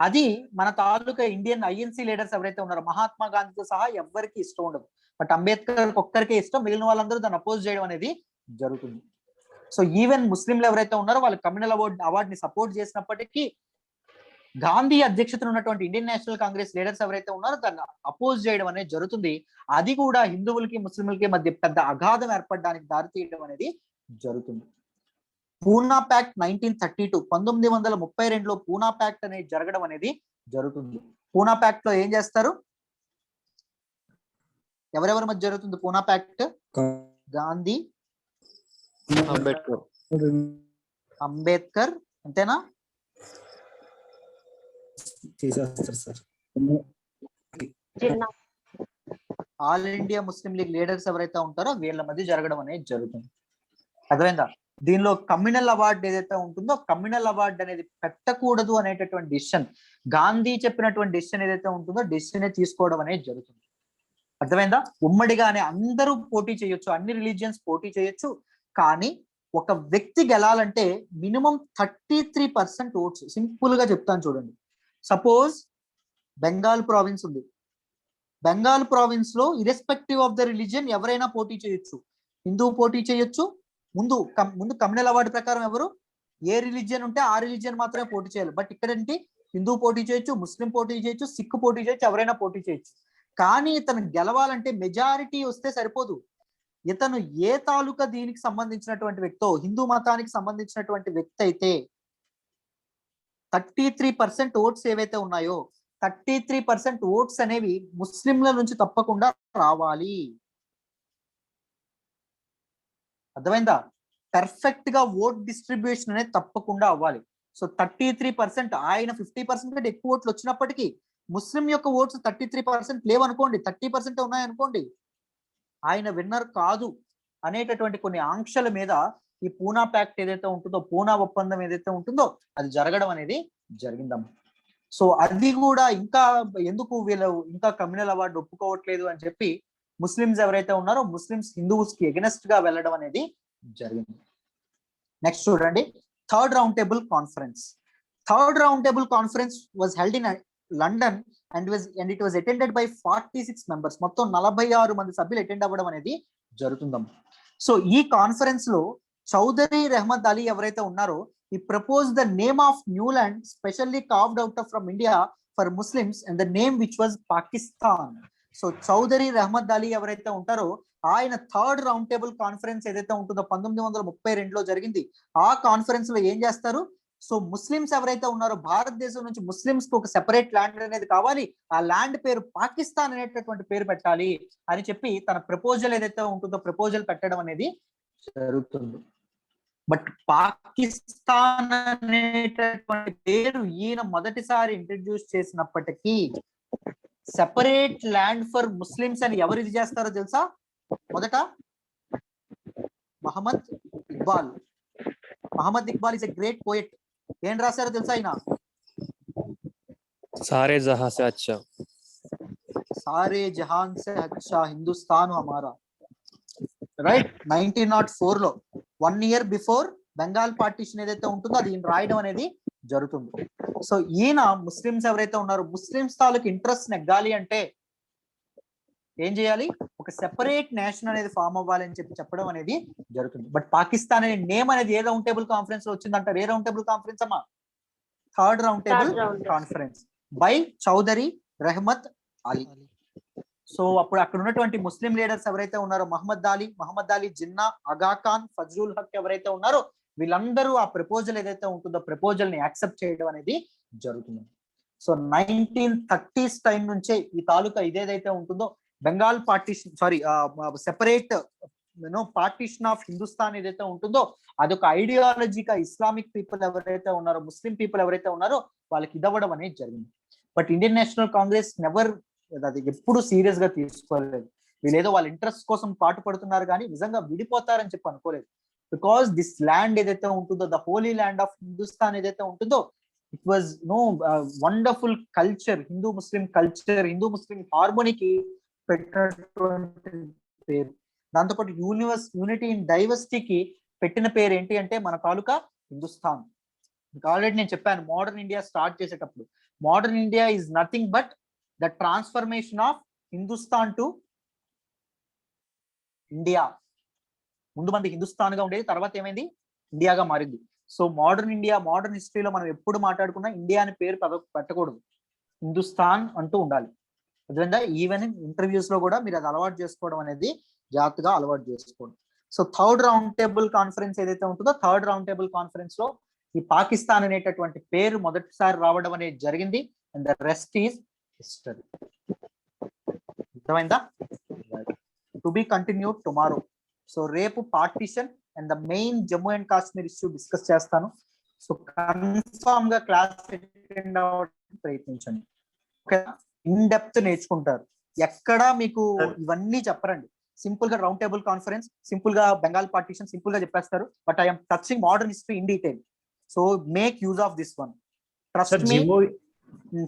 అది మన తాలూకా ఇండియన్ ఐఎన్సీ లీడర్స్ ఎవరైతే ఉన్నారో మహాత్మా గాంధీతో సహా ఎవరికి ఇష్టం ఉండదు. బట్ అంబేద్కర్ ఒక్కరికే ఇష్టం, మిగిలిన వాళ్ళందరూ దాన్ని అపోజ్ చేయడం అనేది జరుగుతుంది. సో ఈవెన్ ముస్లింలు ఎవరైతే ఉన్నారో వాళ్ళు కమ్యూనల్ అవార్డుని సపోర్ట్ చేసినప్పటికీ గాంధీ అధ్యక్షతన ఉన్నటువంటి ఇండియన్ నేషనల్ కాంగ్రెస్ లీడర్స్ ఎవరైతే ఉన్నారో దాన్ని అపోజ్ చేయడం అనేది జరుగుతుంది. అది కూడా హిందువులకి ముస్లింలకి మధ్య పెద్ద అగాధం ఏర్పడడానికి దారితీయడం అనేది జరుగుతుంది. పూనా ప్యాక్ట్ 1932 1932లో పూనా ప్యాక్ట్ అనేది జరగడం అనేది జరుగుతుంది. పూనా ప్యాక్ట్ లో ఏం చేస్తారు? ఎవరెవరి మధ్య జరుగుతుంది పూనా ప్యాక్ట్? గాంధీ, అంబేద్కర్ అంతేనా? చేసేస్తారు sir. All India Muslim league leaders ఎవరైతే ఉంటారో వీళ్ళ మధ్య జరగడం అనేది జరుగుతుంది. అర్థమైందా? దీనిలో కమ్యూనల్ అవార్డు ఏదైతే ఉంటుందో కమ్యూనల్ అవార్డు అనేది పెట్టకూడదు అనేటటువంటి డిసిషన్, గాంధీ చెప్పినటువంటి డిసిషన్ ఏదైతే ఉంటుందో డిసిషన్ తీసుకోవడం అనేది జరుగుతుంది. అర్థమైందా? ఉమ్మడిగానే అందరూ పోటీ చేయొచ్చు, అన్ని రిలీజియన్స్ పోటీ చేయొచ్చు, కానీ ఒక వ్యక్తి గెలాలంటే మినిమం 33% ఓట్స్. సింపుల్ గా చెప్తాను చూడండి. సపోజ్ బెంగాల్ ప్రావిన్స్ ఉంది. బెంగాల్ ప్రావిన్స్ లో ఇరెస్పెక్టివ్ ఆఫ్ ద రిలీజియన్ ఎవరైనా పోటీ చేయొచ్చు. హిందువు పోటీ చేయొచ్చు. ముందు కమ్యూనల్ అవార్డు ప్రకారం ఎవరు ఏ రిలీజియన్ ఉంటే ఆ రిలీజియన్ మాత్రమే పోటీ చేయాలి. బట్ ఇక్కడ ఏంటి? హిందూ పోటీ చేయొచ్చు, ముస్లిం పోటీ చేయొచ్చు, సిక్ పోటీ చేయొచ్చు, ఎవరైనా పోటీ చేయొచ్చు. కానీ ఇతను గెలవాలంటే మెజారిటీ వస్తే సరిపోదు. ఇతను ఏ తాలూకా దీనికి సంబంధించినటువంటి వ్యక్తో, హిందూ మతానికి సంబంధించినటువంటి వ్యక్తి అయితే 33% ఓట్స్ ఏవైతే ఉన్నాయో 33% ఓట్స్ అనేవి ముస్లింల నుంచి తప్పకుండా రావాలి. అర్థమైందా? పర్ఫెక్ట్ గా ఓట్ డిస్ట్రిబ్యూషన్ అనేది తప్పకుండా అవ్వాలి. సో 33%, ఆయన 50% కంటే ఎక్కువ ఓట్లు వచ్చినప్పటికీ ముస్లిం యొక్క ఓట్స్ 33% లేవనుకోండి, 30% ఉన్నాయనుకోండి, ఆయన విన్నర్ కాదు అనేటటువంటి కొన్ని ఆంక్షల మీద ఈ పూనా ప్యాక్ట్ ఏదైతే ఉంటుందో, పూనా ఒప్పందం ఏదైతే ఉంటుందో అది జరగడం అనేది జరిగిందమ్మా. సో అది కూడా ఇంకా ఎందుకు వీళ్ళు ఇంకా కమ్యూనల్ అవార్డు ఒప్పుకోవట్లేదు అని చెప్పి ముస్లిమ్స్ ఎవరైతే ఉన్నారో ముస్లిమ్స్ హిందూస్ కి ఎగనెస్ట్ గా వెళ్ళడం అనేది జరిగింది. నెక్స్ట్ చూడండి, third round table conference. Third round table conference was held in London and it was attended by 46 members. మొత్తం 46 మంది సభ్యులు అటెండ్ అవ్వడం అనేది జరుగుతుందమ్మా. సో ఈ కాన్ఫరెన్స్ లో చౌదరి రెహమద్ అలీ ఎవరైతే ఉన్నారో ఈ propose the name of new land specially carved out from India for Muslims and the name which was Pakistan. So Chaudhary Rehmat Ali ఎవరైతే ఉంటారో ఆయన థర్డ్ రౌండ్ టేబుల్ కాన్ఫరెన్స్ ఏదైతే ఉంటుందో 1932లో జరిగింది. ఆ కాన్ఫరెన్స్ లో ఏం చేస్తారు? సో ముస్లిమ్స్ ఎవరైతే ఉన్నారో భారతదేశం నుంచి ముస్లిమ్స్ కి ఒక సెపరేట్ ల్యాండ్ అనేది కావాలి, ఆ ల్యాండ్ పేరు పాకిస్తాన్ అనేటటువంటి పేరు పెట్టాలి అని చెప్పి తన ప్రపోజల్ ఏదైతే ఉంటుందో ప్రపోజల్ పెట్టడం అనేది జరుగుతుంది. బట్ పాకిస్తాన్ అనేటటువంటి పేరు ఈయన మొదటిసారి ఇంట్రడ్యూస్ చేసినప్పటికీ సెపరేట్ ల్యాండ్ ఫర్ ముస్లిమ్స్ అని ఎవరు ఇది చేస్తారో తెలుసా? మొదట Muhammad Iqbal. Muhammad Iqbal is a great poet. ఏం రాశారో తెలుసా ఆయన? సారే జహాं से अच्छा, సారే జహాన్ సే అచ్చా హిందుస్థాన్ హమారా. రైట్, 1904 లో 1 year బిఫోర్ బెంగాల్ పార్టీషన్ ఏదైతే ఉంటుందో అది ఈయన రాయడం అనేది జరుగుతుంది. సో ఈయన ముస్లిమ్స్ ఎవరైతే ఉన్నారో ముస్లిమ్స్ తాలూకు ఇంట్రెస్ట్ నెగ్గాలి అంటే ఏం చేయాలి? ఒక సెపరేట్ నేషన్ అనేది ఫామ్ అవ్వాలి అని చెప్పడం అనేది జరుగుతుంది. బట్ పాకిస్తాన్ అనే నేమ్ అనేది ఏ రౌండ్ టేబుల్ కాన్ఫరెన్స్ లో వచ్చిందంటారు? ఏ రౌండ్ టేబుల్ కాన్ఫరెన్స్ అమ్మా? Third round table conference by Chaudhary Rehmat Ali. సో అప్పుడు అక్కడ ఉన్నటువంటి ముస్లిం లీడర్స్ ఎవరైతే ఉన్నారో మహమ్మద్ అలీ జిన్నా, అగా ఖాన్, ఫజ్లుల్ హక్ ఎవరైతే ఉన్నారో వీళ్ళందరూ ఆ ప్రపోజల్ ఏదైతే ఉంటుందో ప్రపోజల్ ని యాక్సెప్ట్ చేయడం అనేది జరుగుతుంది. సో 1930s టైం నుంచే ఈ తాలూకా ఇదేదైతే ఉంటుందో Bengal partition separate partition of Hindustan ఏదైతే ఉంటుందో అదొక ఐడియాలజీగా ఇస్లామిక్ పీపుల్ ఎవరైతే ఉన్నారో ముస్లిం పీపుల్ ఎవరైతే ఉన్నారో వాళ్ళకి ఇదవ్వడం అనేది జరిగింది. But Indian National Congress never అది ఎప్పుడు సీరియస్ గా తీసుకోలేదు. వీళ్ళేదో వాళ్ళ ఇంట్రెస్ట్ కోసం పాటు పడుతున్నారు కానీ నిజంగా విడిపోతారని చెప్పి అనుకోలేదు. బికాస్ దిస్ ల్యాండ్ ఏదైతే ఉంటుందో the holy land of Hindustan ఏదైతే ఉంటుందో it was wonderful culture, Hindu Muslim culture, Hindu Muslim హార్మోనీకి పెట్టినటువంటి పేరు. దాంతోపాటు యూనిటీ ఇన్ డైవర్సిటీకి పెట్టిన పేరు ఏంటి అంటే మన తాలూకా హిందుస్థాన్. ఆల్రెడీ నేను చెప్పాను మోడర్న్ ఇండియా స్టార్ట్ చేసేటప్పుడు modern India is nothing but the transformation of Hindustan to India. ముందు మంది హిందుస్థాన్ గా ఉండేది, తర్వాత ఏమైంది? ఇండియాగా మారింది. సో మోడర్న్ ఇండియా, మోడర్న్ హిస్టరీలో మనం ఎప్పుడు మాట్లాడుకున్నా ఇండియా అనే పేరు పెట్టకూడదు, హిందుస్థాన్ అంటూ ఉండాలి. అదేవిధంగా ఈవెన్ ఇంటర్వ్యూస్ లో కూడా మీరు అది అలవాటు చేసుకోవడం అనేది జాగ్రత్తగా అలవాటు చేసుకోండి. So third round table conference ఏదైతే ఉంటుందో, థర్డ్ రౌండ్ టేబుల్ కాన్ఫరెన్స్ లో ఈ పాకిస్తాన్ అనేటటువంటి పేరు మొదటిసారి రావడం అనేది జరిగింది. And the rest is history. అర్థమైందా? To be continued tomorrow. సో రేపు partition and the main Jammu and Kashmir issue discuss చేస్తాను. సో కన్ఫామ్ గా క్లాస్ అటెండ్ అవ్వడానికి ప్రయత్నించండి. ఓకేనా? ఇన్ డెప్త్ నేర్చుకుంటారు. ఎక్కడా మీకు ఇవన్నీ చెప్పరండి. సింపుల్ గా రౌండ్ టేబుల్ కాన్ఫరెన్స్, సింపుల్ గా బెంగాల్ పార్టిషన్ సింపుల్ గా చెప్పేస్తారు. But I'm touching modern history in detail. So make use of this one. Trust me.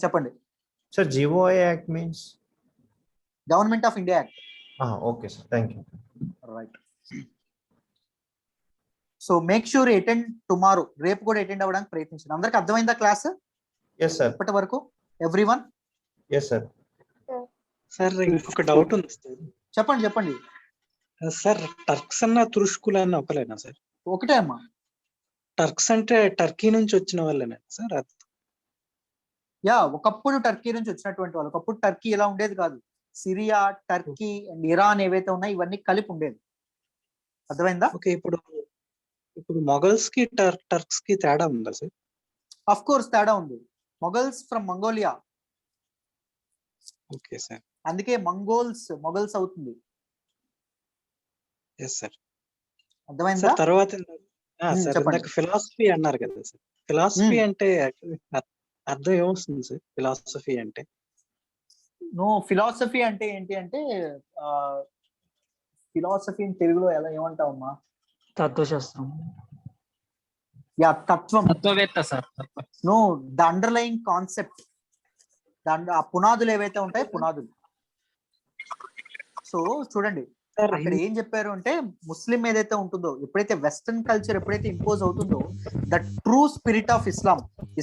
చెప్పండి sir. GOI act means government of India act. Okay sir, thank you. Right. So make sure attend tomorrow. రేపు కూడా attend అవ్వడానికి ప్రయత్నించండి. అందరికి అర్థమైందా class? Yes sir. ఇప్పటి వరకు everyone? Yes sir. Sir ఇంకొక డౌట్ ఉంది సార్. చెప్పండి చెప్పండి సార్. టర్క్స్ అన్న తురుష్కులు అన్న ఒకలేనా సార్? ఒకటే అమ్మా. టర్క్స్ అంటే టర్కీ నుంచి వచ్చిన వాళ్ళేనా సార్? యా, ఒకప్పుడు టర్కీ నుంచి వచ్చినటువంటి వాళ్ళు. ఒకప్పుడు టర్కీ ఎలా ఉండేది కాదు. సిరియా, టర్కీ అండ్ ఇరాన్ ఏవైతే ఉన్నాయో ఇవన్నీ కలిపి ఉండేది. అర్థమైందా? ఓకే. ఇప్పుడు మొఘల్స్ కి టర్క్స్ కి తేడా ఉందా సార్? ఆఫ్ కోర్స్ తేడా ఉంది. Mughals from Mongolia. Okay sir. అందుకే మొఘల్స్ అవుతుంది. Yes sir. అర్థమైందా? తర్వాత చెప్పండి. ఫిలాసఫీ అన్నారు కదా సార్. ఫిలాసఫీ అంటే అర్థం ఏమొస్తుంది సార్? ఫిలాసఫీ అంటే ఫిలాసఫీ అంటే ఏంటి అంటే, ఫిలాసఫీ తెలుగులో ఎలా ఏమంటావమ్మా? తత్వశాస్త్రం. యా, తత్వం. తత్వవేత్త సార్. The underlying concept. ఆ పునాదులు ఏవైతే ఉంటాయో పునాదులు. సో చూడండి అక్కడ ఏం చెప్పారు అంటే, ముస్లిం ఏదైతే ఉంటుందో, ఎప్పుడైతే వెస్టర్న్ కల్చర్ ఎప్పుడైతే ఇంపోజ్ అవుతుందో, the true spirit of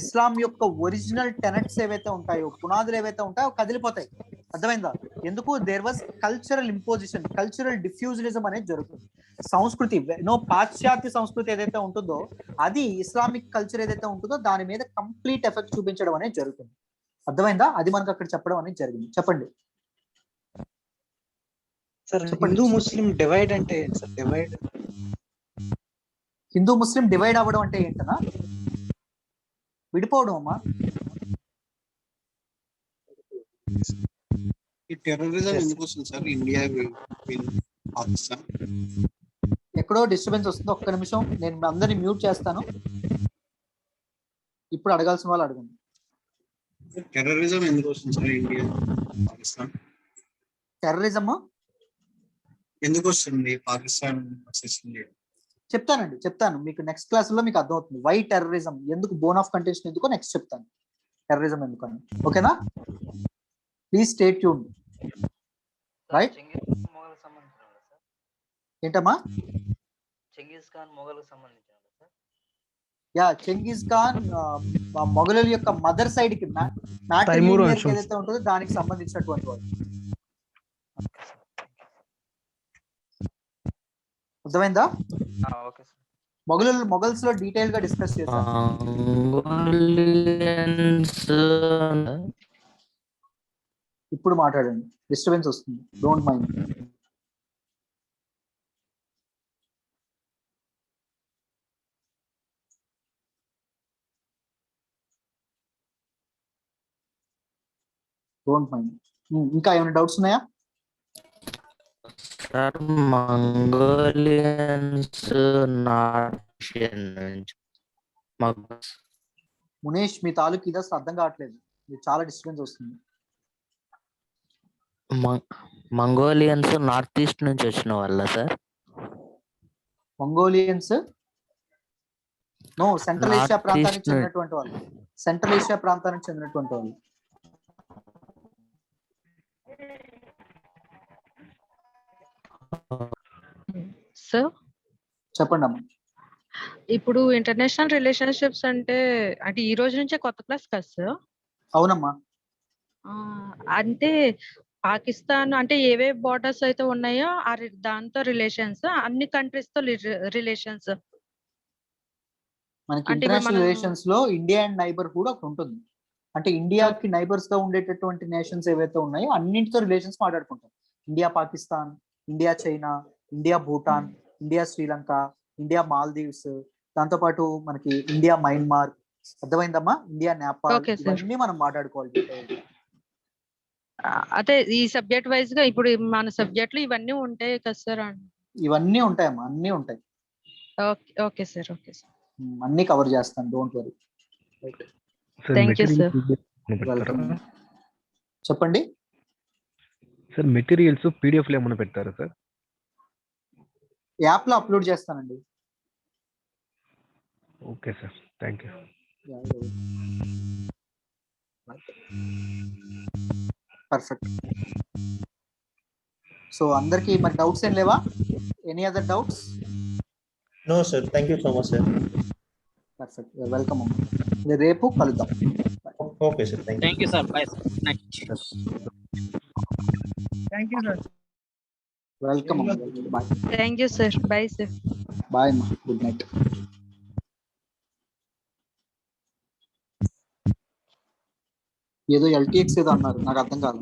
Islam యొక్క ఒరిజినల్ టెనెట్స్ ఏవైతే ఉంటాయో, పునాదులు ఏవైతే ఉంటాయో కదిలిపోతాయి. అర్థమైందా? ఎందుకు? There was cultural imposition, cultural diffusionism అనేది జరుగుతుంది. సంస్కృతి, పాశ్చాత్య సంస్కృతి ఏదైతే ఉంటుందో అది ఇస్లామిక్ కల్చర్ ఏదైతే ఉంటుందో దాని మీద కంప్లీట్ ఎఫెక్ట్ చూపించడం అనేది జరుగుతుంది. అర్థమైందా? అది మనకు అక్కడ చెప్పడం అనేది జరిగింది. చెప్పండి సార్. హిందూ ముస్లిం డివైడ్ అంటే సార్? హిందూ ముస్లిం డివైడ్ అవ్వడం అంటే ఏంటనా? విడిపోవడం అమ్మా. టెర్రరిజం ఎందుకు వస్తుంది సార్ ఇండియా పాకిస్తాన్? ఎక్కడో డిస్టర్బెన్స్ వస్తుంది. ఒక్క నిమిషం, నేను అందరినీ మ్యూట్ చేస్తాను. ఇప్పుడు అడగాల్సిన వాళ్ళు అడగండి. టెర్రరిజం ఎందుకు వస్తుంది సార్ ఇండియా పాకిస్తాన్? టెర్రరిజం ఎందుకు వస్తుంది పాకిస్తాన్ వర్సెస్ ఇండియా? చెప్తాను మీకు నెక్స్ట్ క్లాస్ లో మీకు అర్థమవుతుంది. వై టెర్రరిజం, ఎందుకు, బోన్ ఆఫ్ కంటెన్షన్ ఎందుకో నెక్స్ట్ చెప్తాను. టెర్రరిజం ఎందుకని. ఓకేనా? Please stay tune. రైట్? ఏంటమ్మా? చెంగిస్ ఖాన్ మొఘల్కి సంబంధించిన యా, చెంగిస్ ఖాన్ మొఘలుల యొక్క మదర్ సైడ్ కి ఏదైతే ఉంటుందో దానికి సంబంధించినటువంటి వాడు. అర్థమైందా? మొఘల్స్ లో డీటెయిల్ గా డిస్కస్ చేస్తాం. ఇప్పుడు మాట్లాడండి, డిస్టర్బెన్స్ వస్తుంది. Don't mind. ఇంకా ఏమైనా డౌట్స్ ఉన్నాయా? సార్ మంగోలియన్స్ మునేష్, మీ తాలూకు ఇది అసలు అర్థం కావట్లేదు. మీకు చాలా డిస్టర్బెన్స్ వస్తుంది. మంగోలియన్స్ నార్త్ ఈస్ట్ నుంచి వచ్చిన వాళ్ళ సార్? మంగోలియన్స్ సెంట్రల్ ఏషియా ప్రాంతానికి చెందినటువంటి వాళ్ళు. సెంట్రల్ ఏషియా ప్రాంతానికి చెందినటువంటి వాళ్ళు. సార్ చెప్పండి అమ్మా. ఇప్పుడు ఇంటర్నేషనల్ రిలేషన్షిప్స్ అంటే ఈ రోజు నుంచే కొత్త క్లాస్ కదా సార్? అవునమ్మా. అంటే పాకిస్తాన్ అంటే ఏవే బోర్డర్స్ అయితే ఉన్నాయో దాంతో రిలేషన్స్, అన్ని కంట్రీస్ తో రిలేషన్స్. మనకి అంటే ఇప్పుడు ఇంటర్నేషనల్ మనం రిలేషన్స్ లో ఇండియా అండ్ నైబర్హుడ్ ఒకటి ఉంటుంది. అంటే ఇండియాకి నైబర్స్ గా ఉండేటటువంటి నేషన్స్ ఏవైతే ఉన్నాయో అన్నింటితో రిలేషన్స్ మాట్లాడుకుంటాం. India Pakistan, India China, India Bhutan, India Sri Lanka, India Maldives, దాంతో పాటు మనకి ఇండియా మయన్మార్, అర్థమైందమ్మా, ఇండియా నేపాల్, ఓకే సార్. ఇవన్నీ మనం మాట్లాడుకోవాలి. అదే ఈ సబ్జెక్ట్ వైజ్ గా ఇప్పుడు మన సబ్జెక్ట్ లో ఇవన్నీ ఉంటాయి కదా సార్. ఇవన్నీ ఉంటాయమ్మా, అన్నీ ఉంటాయి. Okay okay sir. Okay sir. అన్ని కవర్ చేస్తాను, don't worry. Thank you sir. Welcome. చెప్పండి సార్. మెటీరియల్స్ పీడిఎఫ్ లో ఏమైనా పెడతారా సార్? యాప్ లో అప్లోడ్ చేస్తానండి. Okay sir, thank you. Perfect. So అందరికి మరి డౌట్స్ ఏం లేవా? Any other doubts? No sir, thank you so much sir. Perfect, welcome అమ్మా. రేపు కలుద్దాం. Okay sir, thank you sir. Bye sir. Thank you sir. Welcome అమ్మా. Bye. Thank you sir. Bye sir. Bye అమ్మా, good night. ఏదో LTX ఏదో అన్నారు, నాకు అర్థం కాదు.